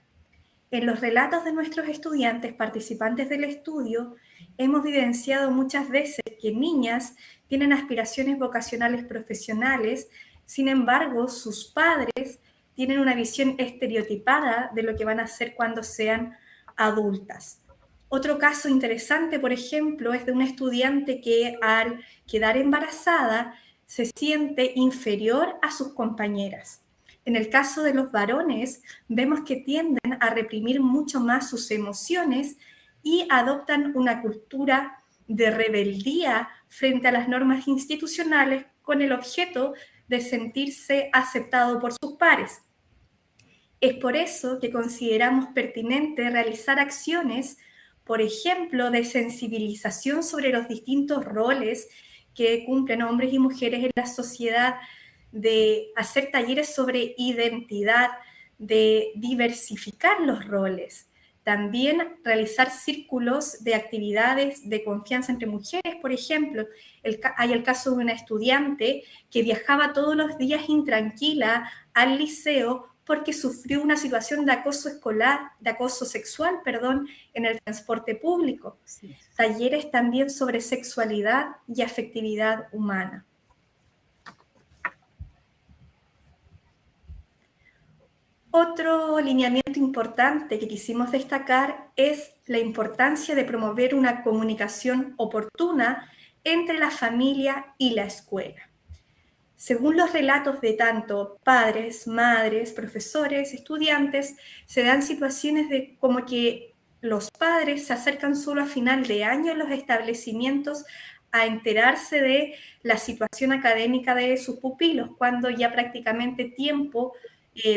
En los relatos de nuestros estudiantes participantes del estudio, hemos vivenciado muchas veces que niñas tienen aspiraciones vocacionales profesionales, sin embargo, sus padres tienen una visión estereotipada de lo que van a hacer cuando sean adultas. Otro caso interesante, por ejemplo, es de una estudiante que al quedar embarazada se siente inferior a sus compañeras. En el caso de los varones, vemos que tienden a reprimir mucho más sus emociones y adoptan una cultura de rebeldía frente a las normas institucionales con el objeto de sentirse aceptado por sus pares. Es por eso que consideramos pertinente realizar acciones, por ejemplo, de sensibilización sobre los distintos roles que cumplen hombres y mujeres en la sociedad, de hacer talleres sobre identidad, de diversificar los roles, también realizar círculos de actividades de confianza entre mujeres. Por ejemplo, hay el caso de una estudiante que viajaba todos los días intranquila al liceo porque sufrió una situación de acoso escolar, de acoso sexual, en el transporte público. Sí. Talleres también sobre sexualidad y afectividad humana. Otro lineamiento importante que quisimos destacar es la importancia de promover una comunicación oportuna entre la familia y la escuela. Según los relatos de tanto padres, madres, profesores, estudiantes, se dan situaciones de como que los padres se acercan solo a final de año en los establecimientos a enterarse de la situación académica de sus pupilos, cuando ya prácticamente tiempo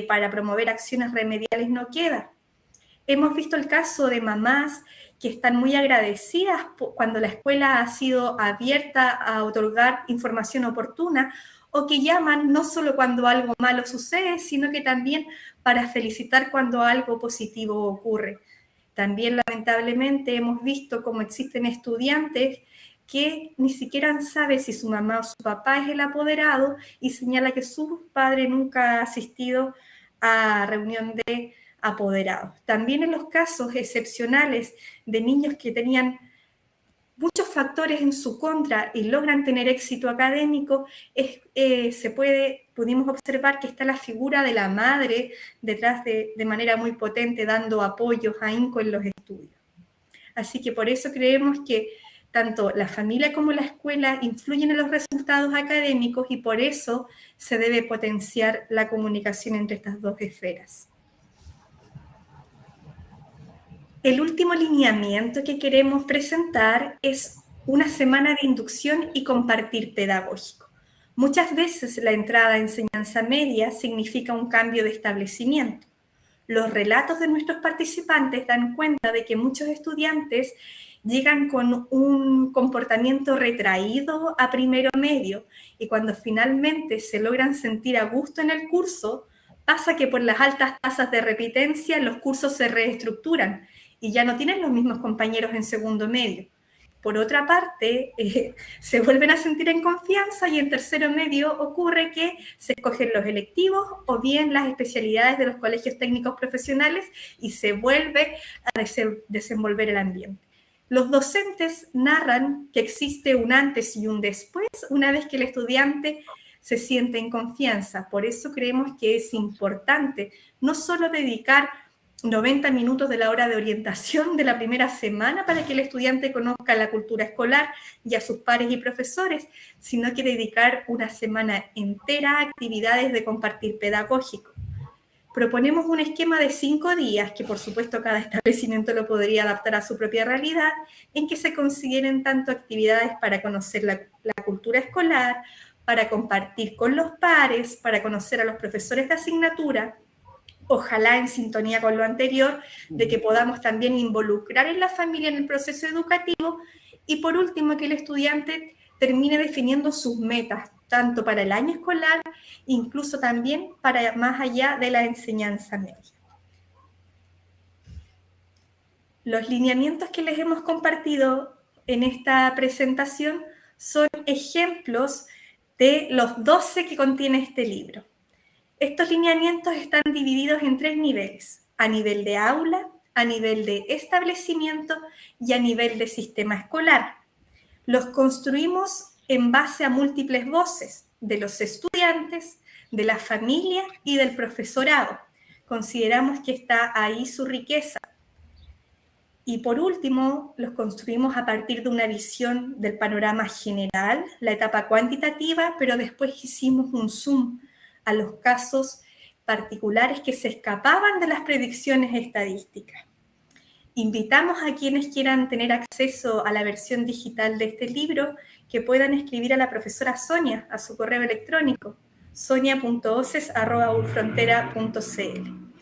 para promover acciones remediales no queda. Hemos visto el caso de mamás que están muy agradecidas cuando la escuela ha sido abierta a otorgar información oportuna, o que llaman no solo cuando algo malo sucede, sino que también para felicitar cuando algo positivo ocurre. También lamentablemente hemos visto cómo existen estudiantes que ni siquiera saben si su mamá o su papá es el apoderado y señala que su padre nunca ha asistido a reunión de apoderados. También en los casos excepcionales de niños que tenían muchos factores en su contra y logran tener éxito académico, pudimos observar que está la figura de la madre detrás de manera muy potente, dando apoyo, ahínco en los estudios. Así que por eso creemos que tanto la familia como la escuela influyen en los resultados académicos y por eso se debe potenciar la comunicación entre estas dos esferas. El último lineamiento que queremos presentar es una semana de inducción y compartir pedagógico. Muchas veces la entrada a enseñanza media significa un cambio de establecimiento. Los relatos de nuestros participantes dan cuenta de que muchos estudiantes llegan con un comportamiento retraído a primero medio y cuando finalmente se logran sentir a gusto en el curso, pasa que por las altas tasas de repitencia los cursos se reestructuran y ya no tienen los mismos compañeros en segundo medio. Por otra parte, se vuelven a sentir en confianza y en tercero medio ocurre que se escogen los electivos o bien las especialidades de los colegios técnicos profesionales y se vuelve a desenvolver el ambiente. Los docentes narran que existe un antes y un después una vez que el estudiante se siente en confianza. Por eso creemos que es importante no solo dedicar 90 minutos de la hora de orientación de la primera semana para que el estudiante conozca la cultura escolar y a sus pares y profesores, sino que dedicar una semana entera a actividades de compartir pedagógico. Proponemos un esquema de 5 días, que por supuesto cada establecimiento lo podría adaptar a su propia realidad, en que se consideren tanto actividades para conocer la cultura escolar, para compartir con los pares, para conocer a los profesores de asignatura, ojalá en sintonía con lo anterior, de que podamos también involucrar en la familia en el proceso educativo y por último que el estudiante termine definiendo sus metas, tanto para el año escolar, incluso también para más allá de la enseñanza media. Los lineamientos que les hemos compartido en esta presentación son ejemplos de los 12 que contiene este libro. Estos lineamientos están divididos en 3 niveles, a nivel de aula, a nivel de establecimiento y a nivel de sistema escolar. Los construimos en base a múltiples voces de los estudiantes, de la familia y del profesorado. Consideramos que está ahí su riqueza. Y por último, los construimos a partir de una visión del panorama general, la etapa cuantitativa, pero después hicimos un zoom a los casos particulares que se escapaban de las predicciones estadísticas. Invitamos a quienes quieran tener acceso a la versión digital de este libro que puedan escribir a la profesora Sonia a su correo electrónico sonia.oces@urfrontera.cl.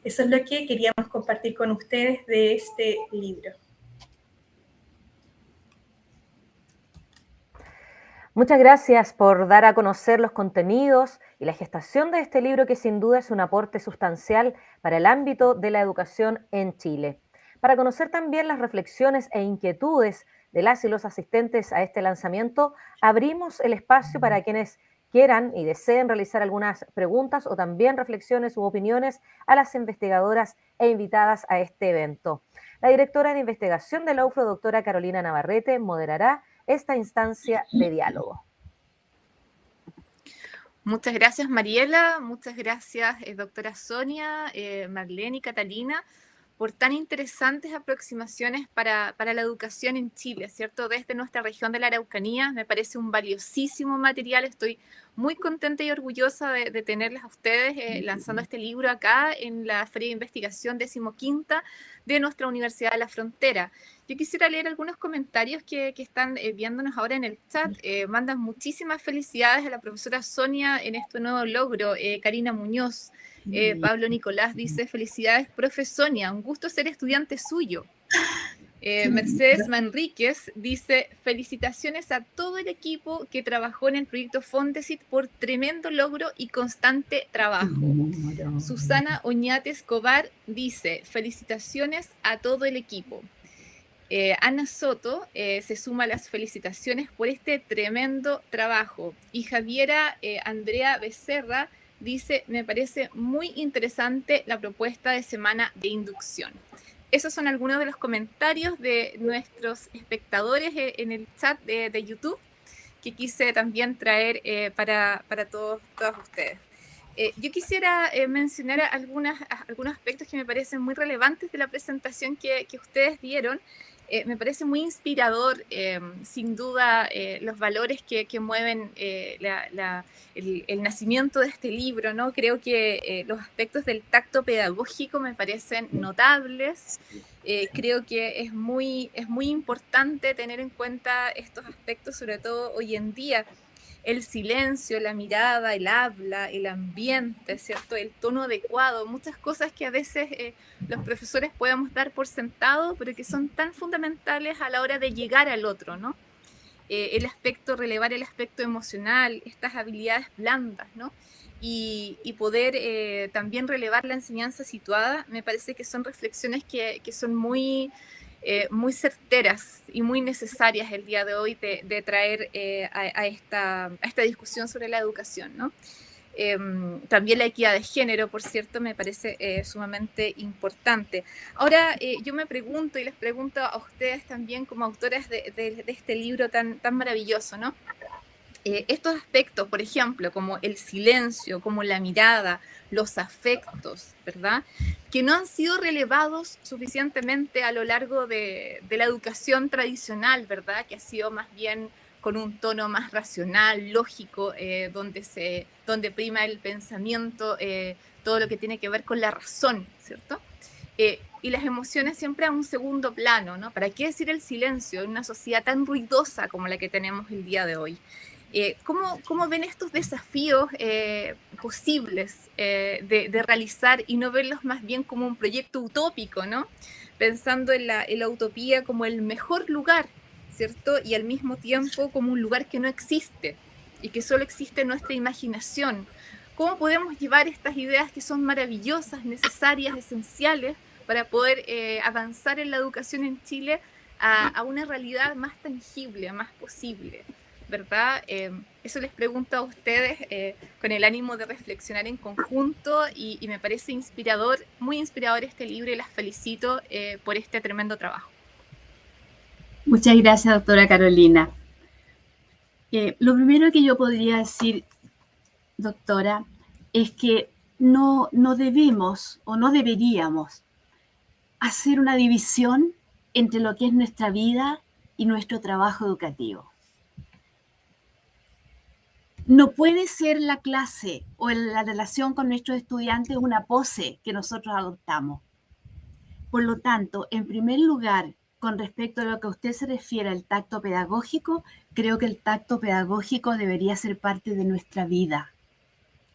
Eso es lo que queríamos compartir con ustedes de este libro. Muchas gracias por dar a conocer los contenidos y la gestación de este libro que sin duda es un aporte sustancial para el ámbito de la educación en Chile. Para conocer también las reflexiones e inquietudes de las y los asistentes a este lanzamiento, abrimos el espacio para quienes quieran y deseen realizar algunas preguntas o también reflexiones u opiniones a las investigadoras e invitadas a este evento. La directora de investigación de la UFRO, doctora Carolina Navarrete, moderará esta instancia de diálogo. Muchas gracias, Mariela, muchas gracias, doctora Sonia, Marlene y Catalina, por tan interesantes aproximaciones para la educación en Chile, ¿cierto? Desde nuestra región de la Araucanía, me parece un valiosísimo material, estoy muy contenta y orgullosa de tenerles a ustedes lanzando este libro acá en la Feria de Investigación 15ª de nuestra Universidad de la Frontera. Yo quisiera leer algunos comentarios que están viéndonos ahora en el chat. Mandan muchísimas felicidades a la profesora Sonia en este nuevo logro. Karina Muñoz, Pablo Nicolás dice, felicidades, profe Sonia, un gusto ser estudiante suyo. Mercedes Manríquez dice, felicitaciones a todo el equipo que trabajó en el proyecto Fondesit por tremendo logro y constante trabajo. Susana Oñate Escobar dice, felicitaciones a todo el equipo. Ana Soto se suma a las felicitaciones por este tremendo trabajo. Y Javiera Andrea Becerra dice, me parece muy interesante la propuesta de semana de inducción. Esos son algunos de los comentarios de nuestros espectadores en el chat de YouTube que quise también traer para todos ustedes. Yo quisiera mencionar algunos aspectos que me parecen muy relevantes de la presentación que ustedes dieron. Me parece muy inspirador, sin duda, los valores que mueven el nacimiento de este libro, ¿no? Creo que los aspectos del tacto pedagógico me parecen notables. Creo que es muy importante tener en cuenta estos aspectos, sobre todo hoy en día. El silencio, la mirada, el habla, el ambiente, ¿cierto? El tono adecuado, muchas cosas que a veces los profesores podemos dar por sentado, pero que son tan fundamentales a la hora de llegar al otro, ¿no? Relevar el aspecto emocional, estas habilidades blandas, ¿no? Y poder también relevar la enseñanza situada, me parece que son reflexiones que son muy certeras y muy necesarias el día de hoy de traer a esta discusión sobre la educación, ¿no? También la equidad de género, por cierto, me parece sumamente importante. Ahora, yo me pregunto y les pregunto a ustedes también como autoras de este libro tan maravilloso, ¿no? Estos aspectos, por ejemplo, como el silencio, como la mirada, los afectos, ¿verdad? Que no han sido relevados suficientemente a lo largo de la educación tradicional, ¿verdad? Que ha sido más bien con un tono más racional, lógico, donde prima el pensamiento, todo lo que tiene que ver con la razón, ¿cierto? Y las emociones siempre a un segundo plano, ¿no? ¿Para qué decir el silencio en una sociedad tan ruidosa como la que tenemos el día de hoy? ¿Cómo ven estos desafíos posibles de realizar y no verlos más bien como un proyecto utópico, ¿no? Pensando en la utopía como el mejor lugar, ¿cierto? Y al mismo tiempo como un lugar que no existe y que solo existe en nuestra imaginación. ¿Cómo podemos llevar estas ideas que son maravillosas, necesarias, esenciales para poder avanzar en la educación en Chile a una realidad más tangible, más posible? ¿Verdad? Eso les pregunto a ustedes con el ánimo de reflexionar en conjunto y me parece inspirador, muy inspirador este libro y las felicito por este tremendo trabajo. Muchas gracias, doctora Carolina. Lo primero que yo podría decir, doctora, es que no debemos o no deberíamos hacer una división entre lo que es nuestra vida y nuestro trabajo educativo. No puede ser la clase o la relación con nuestros estudiantes una pose que nosotros adoptamos. Por lo tanto, en primer lugar, con respecto a lo que usted se refiere al tacto pedagógico, creo que el tacto pedagógico debería ser parte de nuestra vida,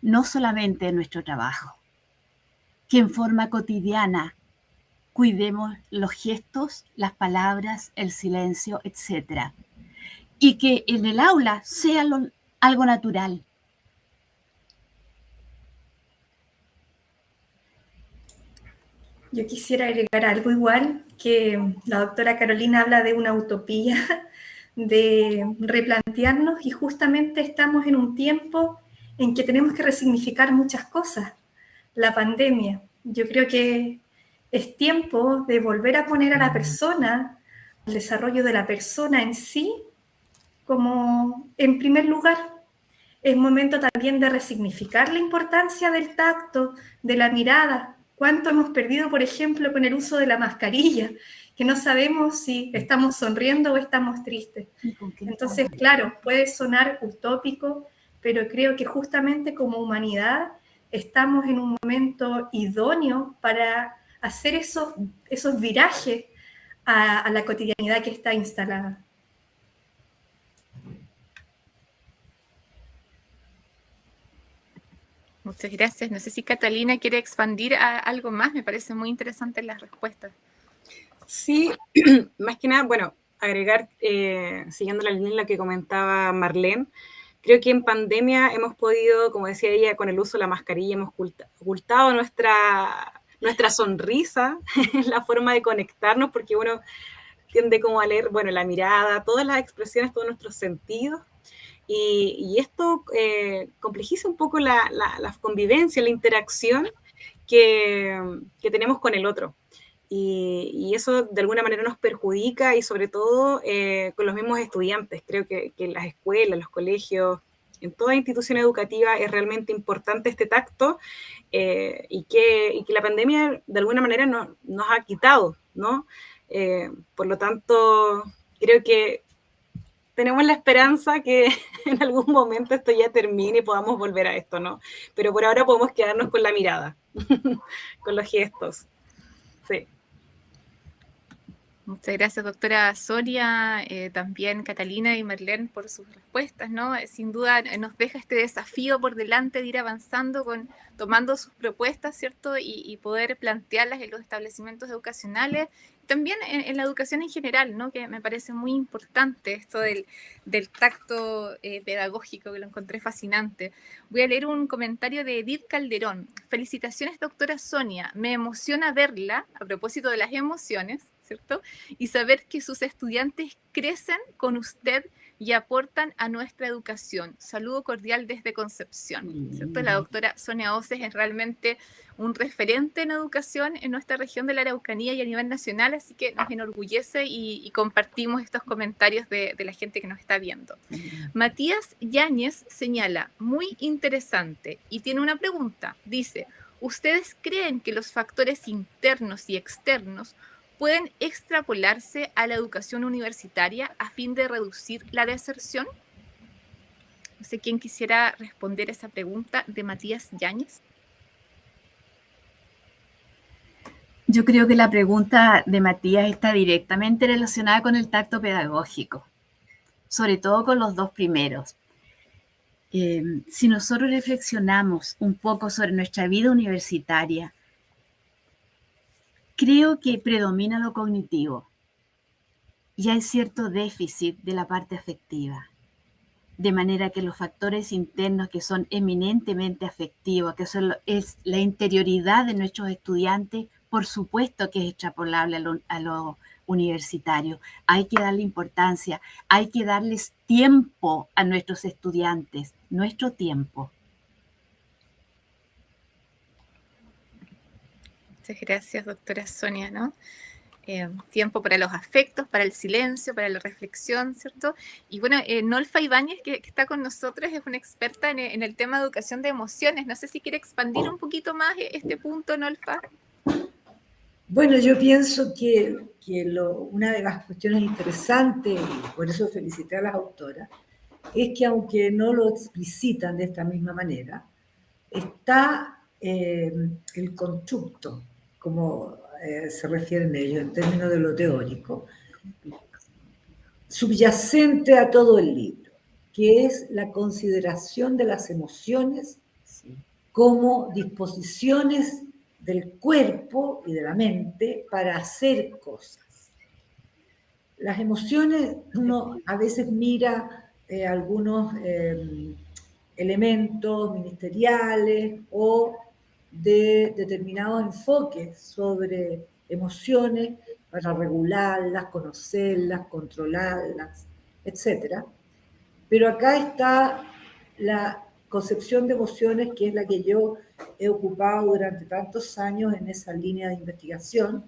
no solamente de nuestro trabajo. Que en forma cotidiana cuidemos los gestos, las palabras, el silencio, etc. Y que en el aula sea algo natural. Yo quisiera agregar algo igual, que la doctora Carolina habla de una utopía, de replantearnos, y justamente estamos en un tiempo en que tenemos que resignificar muchas cosas. La pandemia, yo creo que es tiempo de volver a poner a la persona, el desarrollo de la persona en sí, como en primer lugar. Es momento también de resignificar la importancia del tacto, de la mirada. ¿Cuánto hemos perdido, por ejemplo, con el uso de la mascarilla? Que no sabemos si estamos sonriendo o estamos tristes. Entonces, claro, puede sonar utópico, pero creo que justamente como humanidad estamos en un momento idóneo para hacer esos virajes a la cotidianidad que está instalada. Muchas gracias. No sé si Catalina quiere expandir a algo más. Me parece muy interesante las respuestas. Sí, más que nada, bueno, agregar, siguiendo la línea en la que comentaba Marlene, creo que en pandemia hemos podido, como decía ella, con el uso de la mascarilla, hemos ocultado nuestra sonrisa, la forma de conectarnos, porque uno tiende como a leer, bueno, la mirada, todas las expresiones, todos nuestros sentidos, y esto complejiza un poco la convivencia, la interacción que tenemos con el otro. Y eso de alguna manera nos perjudica, y sobre todo con los mismos estudiantes. Creo que en las escuelas, los colegios, en toda institución educativa es realmente importante este tacto, y que la pandemia de alguna manera nos ha quitado, ¿no? Por lo tanto, creo que tenemos la esperanza que en algún momento esto ya termine y podamos volver a esto, ¿no? Pero por ahora podemos quedarnos con la mirada, con los gestos. Sí. Muchas gracias, doctora Soria, también Catalina y Marlene por sus respuestas, ¿no? Sin duda nos deja este desafío por delante de ir avanzando, tomando sus propuestas, ¿cierto? Y poder plantearlas en los establecimientos educacionales, también en la educación en general, ¿no? Que me parece muy importante esto del tacto pedagógico, que lo encontré fascinante. Voy a leer un comentario de Edith Calderón. Felicitaciones, doctora Sonia. Me emociona verla, a propósito de las emociones, ¿cierto? Y saber que sus estudiantes crecen con usted y aportan a nuestra educación. Saludo cordial desde Concepción, ¿cierto? La doctora Sonia Oces es realmente un referente en educación en nuestra región de la Araucanía y a nivel nacional, así que nos enorgullece y compartimos estos comentarios de la gente que nos está viendo. Matías Yáñez señala, muy interesante, y tiene una pregunta. Dice, ¿ustedes creen que los factores internos y externos pueden extrapolarse a la educación universitaria a fin de reducir la deserción? No sé quién quisiera responder esa pregunta de Matías Yáñez. Yo creo que la pregunta de Matías está directamente relacionada con el tacto pedagógico, sobre todo con los dos primeros. Si nosotros reflexionamos un poco sobre nuestra vida universitaria, creo que predomina lo cognitivo y hay cierto déficit de la parte afectiva, de manera que los factores internos que son eminentemente afectivos, que es la interioridad de nuestros estudiantes, por supuesto que es extrapolable a lo universitario. Hay que darle importancia, hay que darles tiempo a nuestros estudiantes, nuestro tiempo. Muchas gracias, doctora Sonia, ¿no? Tiempo para los afectos, para el silencio, para la reflexión, ¿cierto? Y bueno, Nolfa Ibáñez, que está con nosotros, es una experta en el tema de educación de emociones. No sé si quiere expandir un poquito más este punto, Nolfa. Bueno, yo pienso que una de las cuestiones interesantes, y por eso felicité a las autoras, es que aunque no lo explicitan de esta misma manera, está el constructo, como se refieren ellos en términos de lo teórico, subyacente a todo el libro, que es la consideración de las emociones como disposiciones del cuerpo y de la mente para hacer cosas. Las emociones, uno a veces mira algunos elementos ministeriales o de determinados enfoques sobre emociones para regularlas, conocerlas, controlarlas, etc. Pero acá está la concepción de emociones, que es la que yo he ocupado durante tantos años en esa línea de investigación,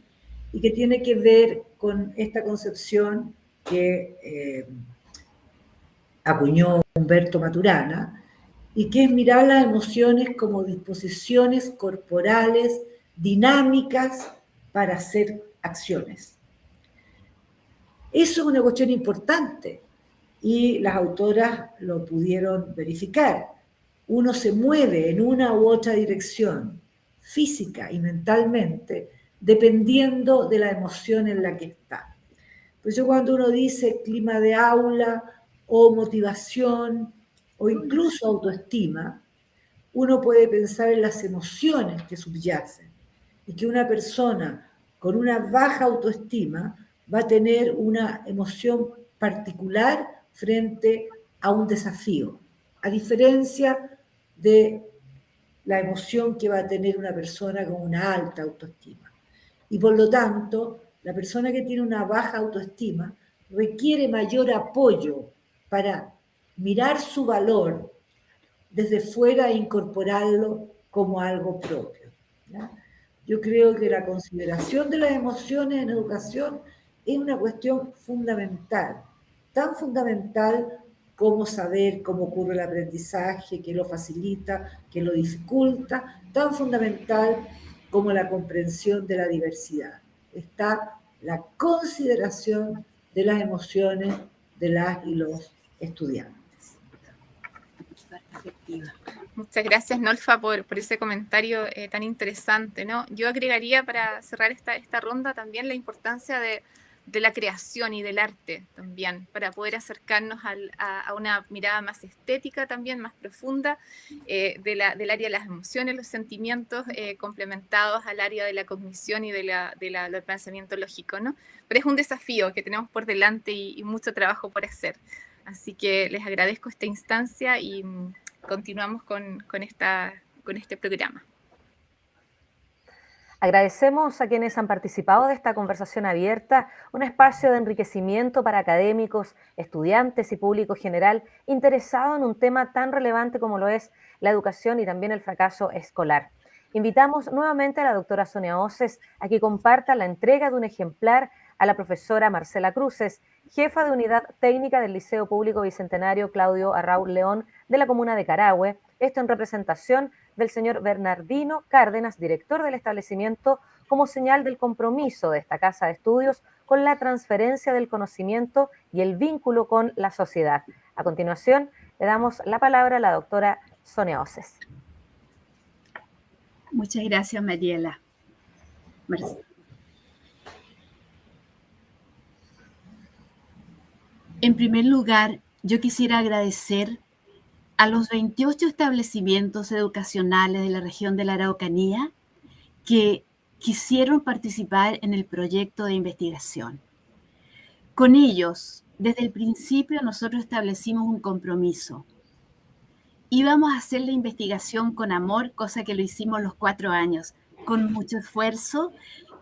y que tiene que ver con esta concepción que acuñó Humberto Maturana, y que es mirar las emociones como disposiciones corporales dinámicas para hacer acciones. Eso es una cuestión importante y las autoras lo pudieron verificar. Uno se mueve en una u otra dirección, física y mentalmente, dependiendo de la emoción en la que está. Por eso cuando uno dice clima de aula o motivación o incluso autoestima, uno puede pensar en las emociones que subyacen y que una persona con una baja autoestima va a tener una emoción particular frente a un desafío, a diferencia de la emoción que va a tener una persona con una alta autoestima. Y por lo tanto, la persona que tiene una baja autoestima requiere mayor apoyo para mirar su valor desde fuera e incorporarlo como algo propio, ¿ya? Yo creo que la consideración de las emociones en educación es una cuestión fundamental, tan fundamental como saber cómo ocurre el aprendizaje, qué lo facilita, qué lo dificulta, tan fundamental como la comprensión de la diversidad. Está la consideración de las emociones de las y los estudiantes. Muchas gracias, Nolfa, por ese comentario tan interesante, ¿no? Yo agregaría para cerrar esta ronda también la importancia de la creación y del arte también, para poder acercarnos a una mirada más estética también, más profunda, del área de las emociones, los sentimientos, complementados al área de la cognición y del pensamiento lógico, ¿no? Pero es un desafío que tenemos por delante y mucho trabajo por hacer. Así que les agradezco esta instancia y continuamos con este programa. Agradecemos a quienes han participado de esta conversación abierta, un espacio de enriquecimiento para académicos, estudiantes y público general interesado en un tema tan relevante como lo es la educación y también el fracaso escolar. Invitamos nuevamente a la doctora Sonia Oces a que comparta la entrega de un ejemplar a la profesora Marcela Cruces, jefa de Unidad Técnica del Liceo Público Bicentenario Claudio Arraúl León de la comuna de Carahue, esto en representación del señor Bernardino Cárdenas, director del establecimiento, como señal del compromiso de esta casa de estudios con la transferencia del conocimiento y el vínculo con la sociedad. A continuación, le damos la palabra a la doctora Sonia Oces. Muchas gracias, Mariela. En primer lugar, yo quisiera agradecer a los 28 establecimientos educacionales de la región de la Araucanía que quisieron participar en el proyecto de investigación. Con ellos, desde el principio nosotros establecimos un compromiso. Íbamos a hacer la investigación con amor, cosa que lo hicimos los 4 años, con mucho esfuerzo,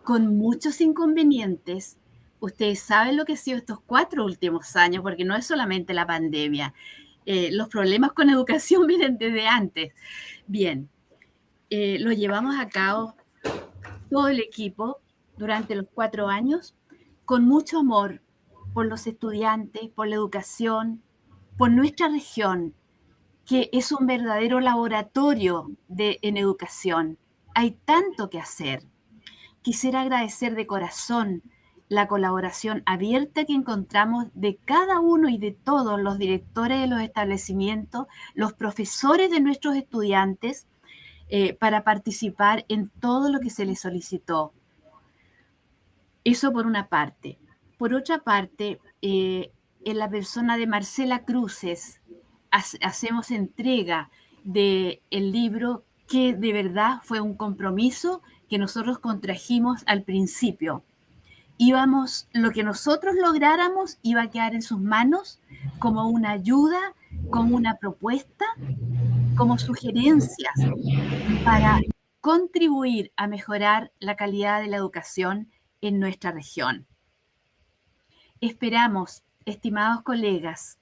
con muchos inconvenientes. Ustedes saben lo que han sido estos 4 últimos años, porque no es solamente la pandemia. Los problemas con educación vienen desde antes. Bien, lo llevamos a cabo todo el equipo durante los 4 años con mucho amor por los estudiantes, por la educación, por nuestra región, que es un verdadero laboratorio en educación. Hay tanto que hacer. Quisiera agradecer de corazón la colaboración abierta que encontramos de cada uno y de todos los directores de los establecimientos, los profesores de nuestros estudiantes, para participar en todo lo que se les solicitó. Eso por una parte. Por otra parte, en la persona de Marcela Cruces, hacemos entrega del libro que de verdad fue un compromiso que nosotros contrajimos al principio. Lo que nosotros lográramos iba a quedar en sus manos como una ayuda, como una propuesta, como sugerencias para contribuir a mejorar la calidad de la educación en nuestra región. Esperamos, estimados colegas,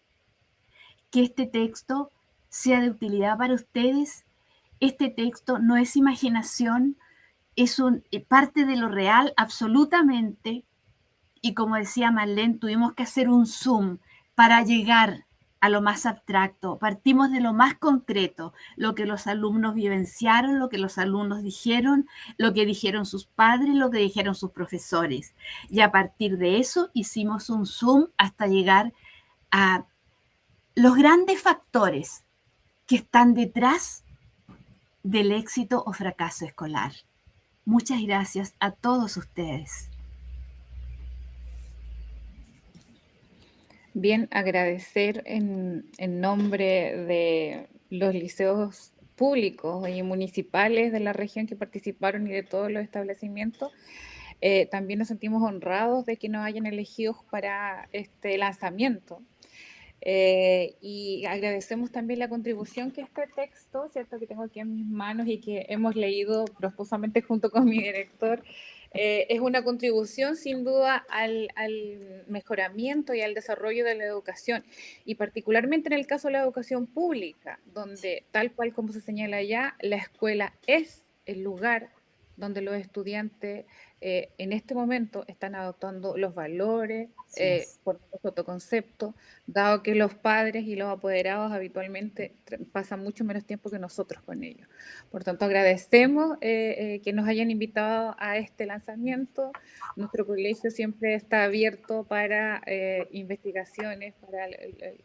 que este texto sea de utilidad para ustedes. Este texto no es imaginación, es parte de lo real absolutamente. Y como decía Marlene, tuvimos que hacer un zoom para llegar a lo más abstracto, partimos de lo más concreto, lo que los alumnos vivenciaron, lo que los alumnos dijeron, lo que dijeron sus padres, lo que dijeron sus profesores. Y a partir de eso hicimos un zoom hasta llegar a los grandes factores que están detrás del éxito o fracaso escolar. Muchas gracias a todos ustedes. Bien, agradecer en nombre de los liceos públicos y municipales de la región que participaron y de todos los establecimientos. También nos sentimos honrados de que nos hayan elegido para este lanzamiento. Y agradecemos también la contribución que este texto, ¿cierto?, que tengo aquí en mis manos y que hemos leído profusamente junto con mi director, es una contribución sin duda al mejoramiento y al desarrollo de la educación, y particularmente en el caso de la educación pública, donde tal cual como se señala ya, la escuela es el lugar donde los estudiantes en este momento están adoptando los valores, por los autoconceptos, dado que los padres y los apoderados habitualmente pasan mucho menos tiempo que nosotros con ellos. Por tanto, agradecemos que nos hayan invitado a este lanzamiento. Nuestro colegio siempre está abierto para investigaciones, para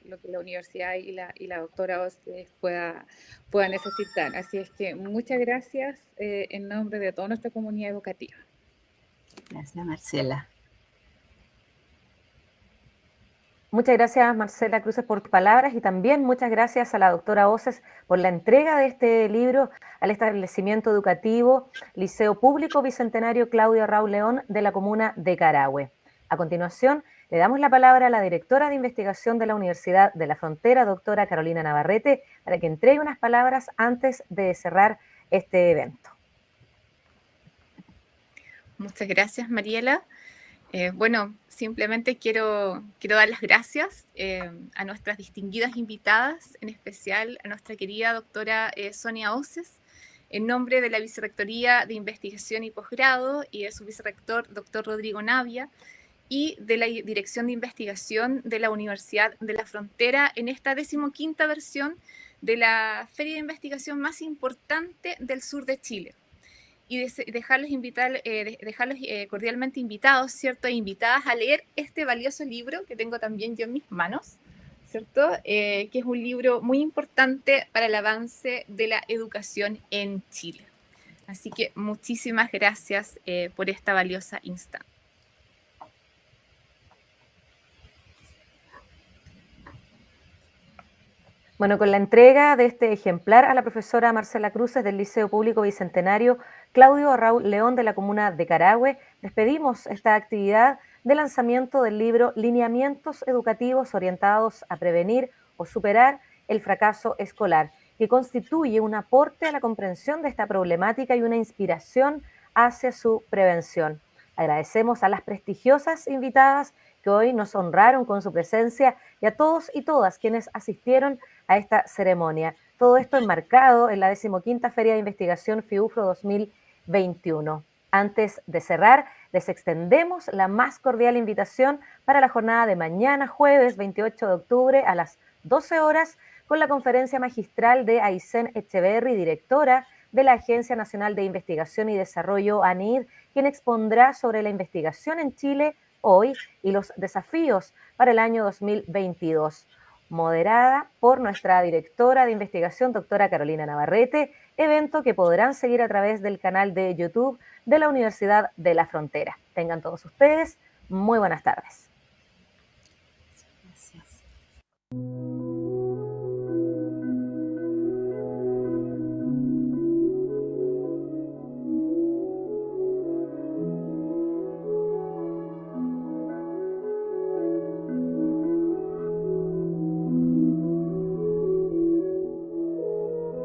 lo que la universidad y la doctora Oces pueda necesitar. Así es que muchas gracias en nombre de toda nuestra comunidad educativa. Gracias, Marcela. Muchas gracias, Marcela Cruces, por tus palabras, y también muchas gracias a la doctora Oces por la entrega de este libro al establecimiento educativo Liceo Público Bicentenario Claudio Raúl León de la comuna de Carahue. A continuación, le damos la palabra a la directora de investigación de la Universidad de la Frontera, doctora Carolina Navarrete, para que entregue unas palabras antes de cerrar este evento. Muchas gracias, Mariela. Bueno, simplemente quiero dar las gracias a nuestras distinguidas invitadas, en especial a nuestra querida doctora Sonia Oces, en nombre de la Vicerrectoría de Investigación y Posgrado y de su vicerrector, doctor Rodrigo Navia, y de la Dirección de Investigación de la Universidad de la Frontera en esta 15ª versión de la feria de investigación más importante del sur de Chile. Y dejarlos cordialmente invitados, ¿cierto?, e invitadas a leer este valioso libro que tengo también yo en mis manos, ¿cierto?, que es un libro muy importante para el avance de la educación en Chile. Así que muchísimas gracias por esta valiosa instancia. Bueno, con la entrega de este ejemplar a la profesora Marcela Cruces del Liceo Público Bicentenario Claudio Raúl León de la comuna de Carahue, despedimos esta actividad de lanzamiento del libro Lineamientos Educativos Orientados a Prevenir o Superar el Fracaso Escolar, que constituye un aporte a la comprensión de esta problemática y una inspiración hacia su prevención. Agradecemos a las prestigiosas invitadas que hoy nos honraron con su presencia y a todos y todas quienes asistieron a esta ceremonia. Todo esto enmarcado en la 15ª Feria de Investigación FIUFRO 2021. Antes de cerrar, les extendemos la más cordial invitación para la jornada de mañana, jueves 28 de octubre a las 12 horas, con la conferencia magistral de Aysén Echeverry, directora de la Agencia Nacional de Investigación y Desarrollo, ANID, quien expondrá sobre la investigación en Chile hoy y los desafíos para el año 2022, moderada por nuestra directora de investigación, doctora Carolina Navarrete, evento que podrán seguir a través del canal de YouTube de la Universidad de la Frontera. Tengan todos ustedes muy buenas tardes.